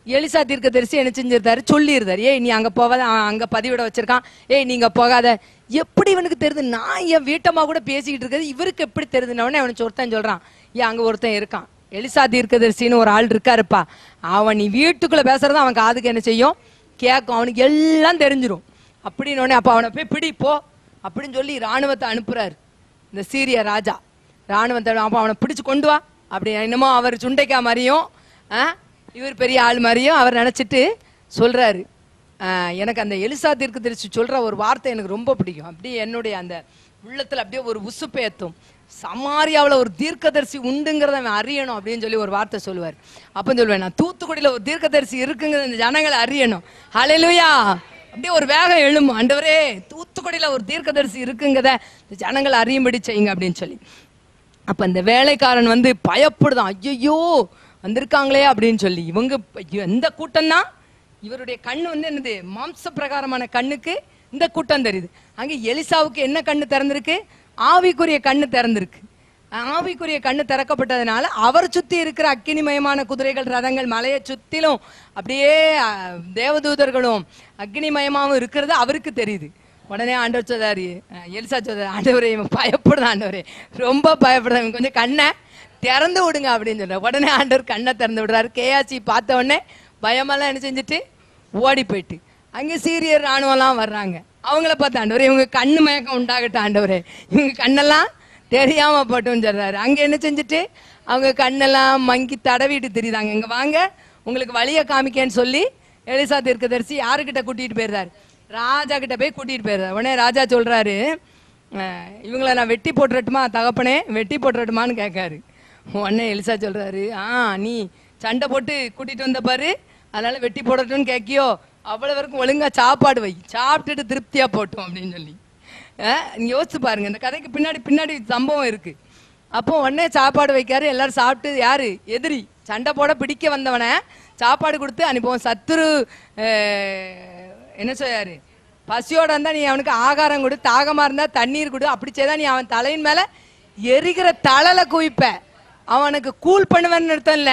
எலிசா தீர்க்கதரிசி என்ன செஞ்சிருந்தாரு? சொல்லியிருந்தாரு. ஏய் நீ அங்க போகாத, அங்க பதிவிட வச்சிருக்கான், ஏய் நீங்க போகாத. எப்படி இவனுக்கு தெரியுது? நான் என் வீட்டம்மா கூட பேசிக்கிட்டு இருக்கிறது இவருக்கு எப்படி தெரியுதுன்னு அவனுக்கு ஒருத்தன் சொல்றான், ஏன் அங்க ஒருத்தன் இருக்கான், எலிசா தீர்க்கதரிசின்னு ஒரு ஆள் இருக்காருப்பா, அவன் நீ வீட்டுக்குள்ள பேசுறதா அவன் காதுக்கு என்ன செய்யும்? கேட்கும். அவனுக்கு எல்லாம் தெரிஞ்சிடும் அப்படின்னு. அப்ப அவனை போய் பிடிப்போ அப்படின்னு சொல்லி ராணுவத்தை அனுப்புறாரு இந்த சீரிய ராஜா. ராணுவத்தை அப்ப அவனை பிடிச்சு கொண்டு வா அப்படி. என்னமோ அவர் சுண்டைக்கா மாதிரியும் இவர் பெரிய ஆள் மாதிரியும் அவர் நினைச்சிட்டு சொல்றாரு. எனக்கு அந்த எலிசா தீர்க்கதரிசி சொல்ற ஒரு வார்த்தை எனக்கு ரொம்ப பிடிக்கும். அப்படியே என்னுடைய அந்த உள்ளத்துல அப்படியே ஒரு உசுப்பேத்தும். சமாரியாவில் ஒரு தீர்க்கதரிசி உண்டுங்கிறத அவன் அறியணும் அப்படின்னு சொல்லி ஒரு வார்த்தை சொல்லுவார். அப்ப சொல்லுவேன், நான் தூத்துக்குடியில ஒரு தீர்க்கதரிசி இருக்குங்கிறத இந்த ஜனங்களை அறியணும். ஹல்லேலூயா. அப்படியே ஒரு வேகம் எழும், ஆண்டவரே தூத்துக்குடியில ஒரு தீர்க்கதரிசி இருக்குங்கிறத இந்த ஜனங்களை அறியும்படி செய்யுங்க அப்படின்னு சொல்லி. அப்ப இந்த வேலைக்காரன் வந்து பயப்படுதான், ஐயோ வந்திருக்காங்களே அப்படின்னு சொல்லி. இவங்க எந்த கூட்டம் தான், இவருடைய கண்ணு வந்து என்னது, மாம்ச பிரகாரமான கண்ணுக்கு இந்த கூட்டம் தெரியுது. அங்க எலிசாவுக்கு என்ன கண்ணு திறந்திருக்கு, ஆவிக்குரிய கண்ணு திறந்திருக்கு. ஆவிக்குரிய கண்ணு திறக்கப்பட்டதுனால அவர் சுத்தி இருக்கிற அக்னிமயமான குதிரைகள், ரதங்கள், மலையை சுத்திலும் அப்படியே தேவதூதர்களும் அக்னிமயமாவும் இருக்கிறது அவருக்கு தெரியுது. உடனே ஆண்டவர் சொல்றாரு, எலிசா சொல்றாரு, ஆண்டவரே இவன் பயப்படுதான், ஆண்டவரே ரொம்ப பயப்படுதான், இவன் கொஞ்சம் கண்ணை திறந்து விடுங்க அப்படின்னு சொல்ற. உடனே ஆண்டவர் கண்ணை திறந்து விடுறாரு. கேயாச்சி பார்த்த உடனே பயமெல்லாம் என்ன செஞ்சுட்டு ஓடி போயிட்டு, அங்கே சீரியர் ராணுவம்லாம் வர்றாங்க. அவங்கள பார்த்து, ஆண்டவரே இவங்க கண்ணு மயக்கம் உண்டாகட்டும், ஆண்டவரே இவங்க கண்ணெல்லாம் தெரியாம போட்டுன்னு சொல்றாரு. அங்க என்ன செஞ்சுட்டு அவங்க கண்ணெல்லாம் மங்கி தடவிட்டு தெரியுதாங்க. இங்க வாங்க உங்களுக்கு வழியை காமிக்கன்னு சொல்லி எலிசா தீர்க்கதரிசி யாருக்கிட்ட கூட்டிட்டு போயிருந்தாரு, ராஜா கிட்ட போய் கூட்டிட்டு போயிருந்தாரு. உடனே ராஜா சொல்றாரு, இவங்களை நான் வெட்டி போட்டுறட்டுமா தகப்பனே, வெட்டி போட்டுறட்டுமான்னு கேட்காரு. உடனே எலிசா சொல்றாரு, நீ சண்டை போட்டு கூட்டிட்டு வந்த பாரு, அதனால வெட்டி போடட்டும்னு கேட்கியோ, அவ்வளவு வரைக்கும் ஒழுங்கா சாப்பாடு வை, சாப்பிட்டுட்டு திருப்தியா போட்டோம் அப்படின்னு சொல்லி. நீங்க யோசிச்சு பாருங்க, இந்த கதைக்கு பின்னாடி சம்பவம் இருக்கு. அப்போ உடனே சாப்பாடு வைக்காரு, எல்லாரும் சாப்பிட்டு, யாரு எதிரி சண்டை போட பிடிக்க வந்தவனை சாப்பாடு கொடுத்து அனுப்புவோம். சத்துரு என்ன செய்யாரு, பசியோட இருந்தா நீ அவனுக்கு ஆகாரம் கொடு, தாகமா இருந்தா தண்ணீர் கொடு, அப்படி செய்தா நீ அவன் தலையின் மேல எரிகிற தழல குவிப்ப, அவனுக்கு கூல் பண்ணுவேன்னு அர்த்தம் இல்ல.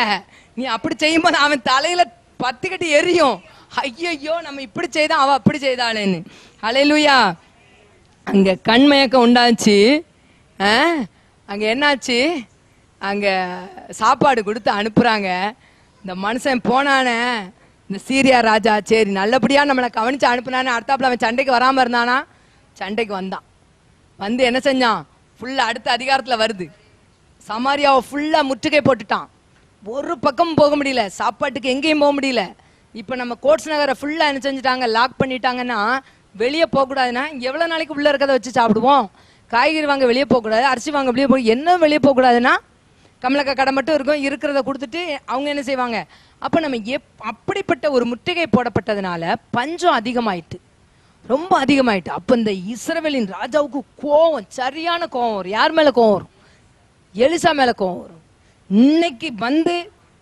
நீ அப்படி செய்யும்போது அவன் தலையில பத்திக்கிட்டு எரியும். ஐயோ நம்ம இப்படி செய்தான், அவ அப்படி செய்தாளேன்னு. ஹல்லேலூயா. அங்க கண்மயக்கம் உண்டாச்சு. அங்க என்னாச்சு, அங்க சாப்பாடு கொடுத்து அனுப்புறாங்க. இந்த மனுஷன் போனானே, இந்த சீரியா ராஜா, சரி நல்லபடியா நம்மளை கவனிச்சு அனுப்புனானே, அடுத்தாப்புல அவன் சண்டைக்கு வராம இருந்தானா, சண்டைக்கு வந்தான். வந்து என்ன செஞ்சான், ஃபுல்லா அடுத்த அதிகாரத்துல வருது, சமாரியாவை ஃபுல்லா முற்றுகை போட்டுட்டான். ஒரு பக்கம் போக முடியல, சாப்பாட்டுக்கு எங்கேயும் போக முடியல. இப்ப நம்ம கோட்ஸ் நகரை ஃபுல்லா என்ன செஞ்சுட்டாங்க, லாக் பண்ணிட்டாங்கன்னா வெளியே போகக்கூடாதுன்னா எவ்வளவு நாளைக்கு உள்ள இருக்கிறத வச்சு சாப்பிடுவோம். காய்கறி வாங்க வெளியே போகக்கூடாது, அரிசி வாங்க வெளியே போக, என்ன வெளியே போகக்கூடாதுன்னா கமலக்கா கடை மட்டும் இருக்கும், இருக்கிறத கொடுத்துட்டு அவங்க என்ன செய்வாங்க. அப்ப நம்ம அப்படிப்பட்ட ஒரு முற்றுகை போடப்பட்டதுனால பஞ்சம் அதிகமாயிட்டு, ரொம்ப அதிகமாயிட்டு. அப்ப இந்த இஸ்ரவேலின் ராஜாவுக்கு கோவம், சரியான கோவம் வரும். யார் மேல கோவம் வரும், எலிசா மேல கோவம் வரும். இன்னைக்கு வந்து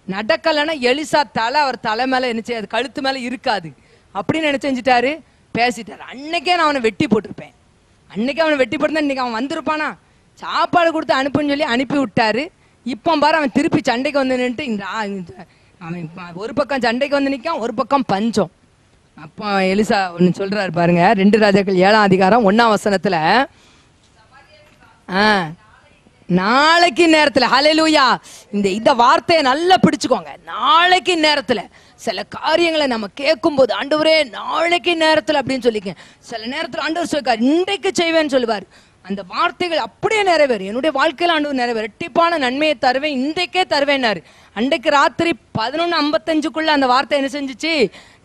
நடக்கலைன்னா எலிசா தலை அவர் தலை மேல என்ன செய்யாது, கழுத்து மேல இருக்காது அப்படின்னு என்ன செஞ்சுட்டாரு, பேசிட்டாரு. அன்னைக்கே நான் அவனை வெட்டி போட்டிருப்பேன், அன்னைக்கே அவனை வெட்டி போட்டு இன்னைக்கு அவன் வந்திருப்பானா, சாப்பாடு கொடுத்து அனுப்புன்னு சொல்லி அனுப்பி விட்டாரு. இப்போ பாரு அவன் திருப்பி சண்டைக்கு வந்து நின்று, இந்த அவன் ஒரு பக்கம் சண்டைக்கு வந்து நிற்கான், ஒரு பக்கம் பஞ்சம். அப்போ எலிசா ஒன்று சொல்றாரு பாருங்க, 2 ராஜாக்கள் 7ஆம் அதிகாரம் 1ஆம் வசனத்துல, நாளைக்கு நேரத்துல, ஹல்லேலூயா, இந்த வார்த்தையை நல்லா பிடிச்சுக்கோங்க. நாளைக்கு நேரத்துல சில காரியங்களை நம்ம கேட்கும் போது, ஆண்டவரே நாளைக்கு நேரத்துல அப்படின்னு சொல்லிக்க, சில நேரத்துல ஆண்டவர் சொல்லிருக்காரு இன்றைக்கு செய்வேன்னு சொல்லுவார். அந்த வார்த்தைகள் அப்படியே நிறைவேறும். என்னுடைய வாழ்க்கையில ஆண்டவர் நிறைவேறு, ரெட்டிப்பான நன்மையை தருவேன், இன்றைக்கே தருவேன்னாரு. அன்றைக்கு ராத்திரி 11:55 அந்த வார்த்தை என்ன செஞ்சிச்சு,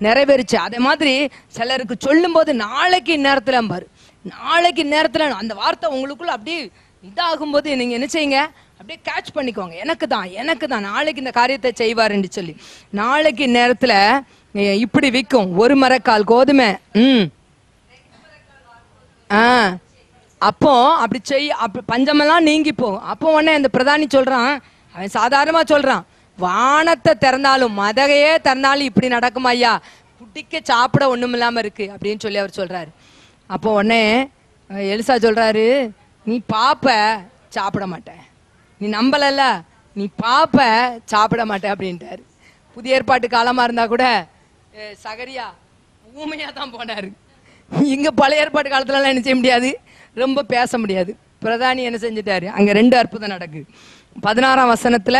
நிறைவேறிச்சு. அதே மாதிரி சிலருக்கு சொல்லும் போது நாளைக்கு நேரத்துல பாரு, நாளைக்கு நேரத்துல அந்த வார்த்தை உங்களுக்குள்ள அப்படியே இதாகும் போது நீங்க என்ன செய்யுங்க, அப்படியே கேட்ச் பண்ணிக்கோங்க. எனக்கு தான் நாளைக்கு இந்த காரியத்தை செய்வாருன்னு சொல்லி. நாளைக்கு நேரத்துல இப்படி விற்கும் 1 மரக்கால் கோதுமை. அப்போ அப்படி அப்படி பஞ்சமெல்லாம் நீங்கி போகும். அப்போ உடனே அந்த பிரதானி சொல்றான், அவன் சாதாரணமா சொல்றான், வானத்தை திறந்தாலும் மதகையே திறந்தாலும் இப்படி நடக்கும் ஐயா, குடிக்க சாப்பிட ஒண்ணும் இல்லாம இருக்கு அப்படின்னு சொல்லி அவர் சொல்றாரு. அப்போ உடனே எலிசா சொல்றாரு, நீ பாப்ப சாப்பிட மாட்டேன், நீ நம்பலல்ல, நீ பாப்ப சாப்பிட மாட்டேன் அப்படின்ட்டாரு. புதிய ஏற்பாட்டு காலமா இருந்தா கூட சகரியா ஊமையா தான் போனாரு. இங்க பழைய ஏற்பாட்டு காலத்துல எல்லாம் என்ன செய்ய முடியாது, ரொம்ப பேச முடியாது. பிரதானி என்ன செஞ்சிட்டாரு, அங்க 2 அற்புதம் நடக்கு. 16ஆம் வசனத்துல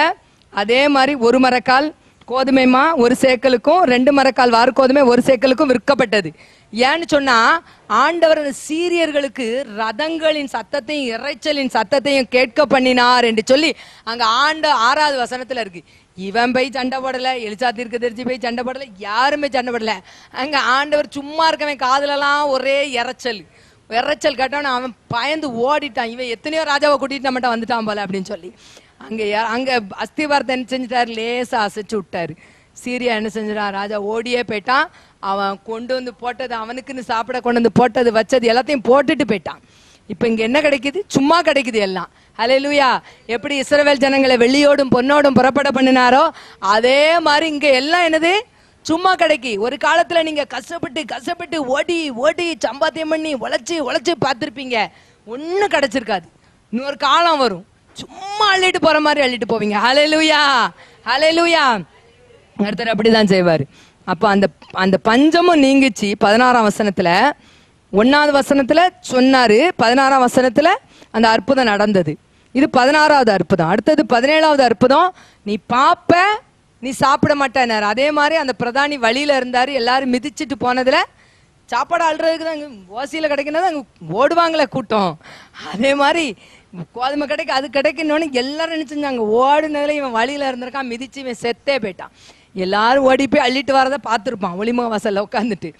அதே மாதிரி 1 மரக்கால் கோதுமைமா 1 சேக்கலுக்கும் 2 மரக்கால் வாறு கோதுமை 1 சேக்கலுக்கும் விற்கப்பட்டது. ஏன்னு சொன்னா ஆண்டவர் சீரியர்களுக்கு ரதங்களின் சத்தத்தையும் இறைச்சலின் சத்தத்தையும் கேட்க பண்ணினார் என்று சொல்லி அங்க 6ஆவது வசனத்துல இருக்கு. இவன் போய் சண்டை போடல, எலிசா தீர்க்கதரிசி போய் சண்டை போடல, யாருமே சண்டை போடல. அங்க ஆண்டவர் சும்மா இருக்கவன் காதுலலாம் ஒரே இறைச்சல் கேட்டான், அவன் பயந்து ஓடிட்டான். இவன் எத்தனையோ ராஜாவை கூட்டிட்டு நம்மகிட்ட வந்துட்டான் போல அப்படின்னு சொல்லி அங்க அஸ்திவாரத்தை என்ன செஞ்சுட்டாரு, லேசா அசைச்சு விட்டாரு. சீரியா என்ன செஞ்சிடான், ராஜா ஓடியே போயிட்டான். அவன் கொண்டு வந்து போட்டது, அவனுக்குன்னு சாப்பிட கொண்டு வந்து போட்டது வச்சது எல்லாத்தையும் போட்டுட்டு போயிட்டான். இப்ப இங்க என்ன கிடைக்குது? சும்மா கிடைக்குது எல்லாம். ஹல்லேலூயா. எப்படி இஸ்ரவேல் ஜனங்களை வெள்ளியோடும் பொன்னோடும் புறப்பட பண்ணினாரோ அதே மாதிரி இங்க எல்லாம் என்னது? சும்மா கிடைக்கி. ஒரு காலத்துல நீங்க கஷ்டப்பட்டு ஓடி ஓடி சம்பாத்தியம் பண்ணி உழைச்சு பார்த்திருப்பீங்க, ஒன்னும் கிடைச்சிருக்காது. இன்னொரு காலம் வரும், சும்மா அள்ளிட்டு போற மாதிரி அள்ளிட்டு போவீங்க. ஹல்லேலூயா, ஹல்லேலூயா. ஒருத்தர் அப்படிதான் செய்வாரு. அப்ப அந்த பஞ்சமும் நீங்கிச்சு. 16ஆம் வசனத்துல, 1வது வசனத்துல சொன்னாரு, 16ஆம் வசனத்துல அந்த அற்புதம் நடந்தது. இது 16வது அற்புதம். அடுத்தது 17வது அற்புதம். நீ பாப்ப, நீ சாப்பிட மாட்டேனாரு. அதே மாதிரி அந்த பிரதானி வழியில இருந்தாரு. எல்லாரும் மிதிச்சுட்டு போனதுல சாப்பாடு அள்ளுறதுக்கு தான் ஓசியில கிடைக்கணும், அங்க ஓடுவாங்களே கூட்டம். அதே மாதிரி கோதுமை கிடைக்கு, அது கிடைக்கணும்னு எல்லாரும் நினைச்சிருந்தாங்க. ஓடுனதுல இவன் வழியில இருந்திருக்கான், மிதிச்சு இவன் செத்தே போயிட்டான். எல்லாரும் ஓடி போய் அள்ளிட்டு வரதை பார்த்துருப்பான் ஒளிமுக வாசல்ல உட்காந்துட்டு.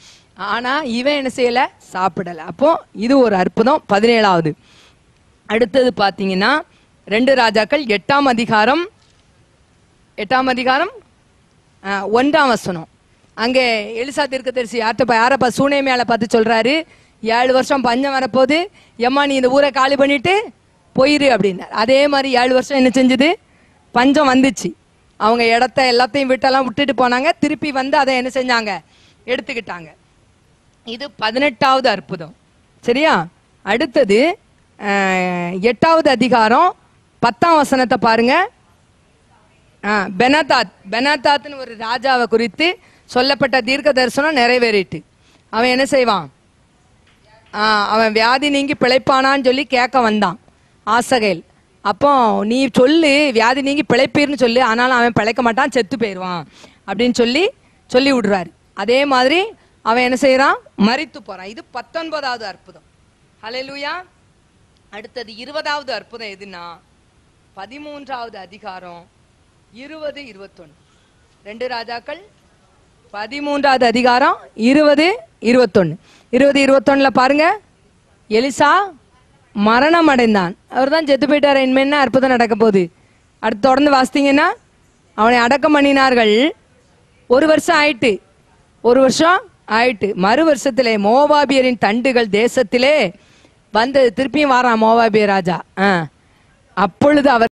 ஆனா இவன் என்ன செய்யல? சாப்பிடல. அப்போ இது ஒரு அற்புதம். 17வது. அடுத்தது பாத்தீங்கன்னா 2 ராஜாக்கள் 8ஆம் அதிகாரம் 1ஆம் வசனம். அங்கே எலிசா தீர்க்கதரிசி யாரப்பா சூனேமியால பார்த்து சொல்றாரு, 7 வருஷம் பஞ்சம் வரப்போது, எம்மா நீ இந்த ஊரை காலி பண்ணிட்டு போயிரு அப்படின்னாரு. அதே மாதிரி 7 வருஷம் என்ன செஞ்சது? பஞ்சம் வந்துச்சு. அவங்க இடத்த எல்லாத்தையும் விட்டெல்லாம் விட்டுட்டு போனாங்க. திருப்பி வந்து அதை என்ன செஞ்சாங்க? எடுத்துக்கிட்டாங்க. இது 18வது அற்புதம். சரியா? அடுத்தது 8வது அதிகாரம் 10ஆம் வசனத்தை பாருங்க. பெனாதாத்னு ஒரு ராஜாவை குறித்து சொல்லப்பட்ட தீர்க்க தரிசனம் நிறைவேறிட்டு. அவன் என்ன செய்வான்? அவன் வியாதி நீங்கி பிழைப்பானான்னு சொல்லி கேட்க வந்தான் ஆசகேல். அப்போ நீ சொல்லு, வியாதி நீங்கி பிழைப்பீர்னு சொல்லு, ஆனாலும் அவன் பிழைக்க மாட்டான், செத்து போயிடுவான் அப்படின்னு சொல்லி விடுறாரு. அதே மாதிரி அவன் என்ன செய்யறான்? மரித்து போறான். இது 19வது அற்புதம். ஹல்லேலூயா. அடுத்தது 20வது அற்புதம் எதுனா 13வது அதிகாரம் 20, 21. 2 ராஜாக்கள் 13வது அதிகாரம் 20, 21. 20, 21ல பாருங்க. எலிசா மரணம் அடைந்தான். அவர் தான் செத்து போயிட்டாரு. இனிமே என்ன அற்புதம் நடக்க போகுது? அடுத்து தொடர்ந்து வாசித்தீங்கன்னா, அவனை அடக்கம் பண்ணினார்கள். 1 வருஷம் ஆயிட்டு. 1 வருஷம் ஆயிட்டு. மறு வருஷத்திலே மோவாபியரின் தண்டுகள் தேசத்திலே வந்தது. திருப்பியும் வாரான் மோவாபிய ராஜா. அப்பொழுது அவர்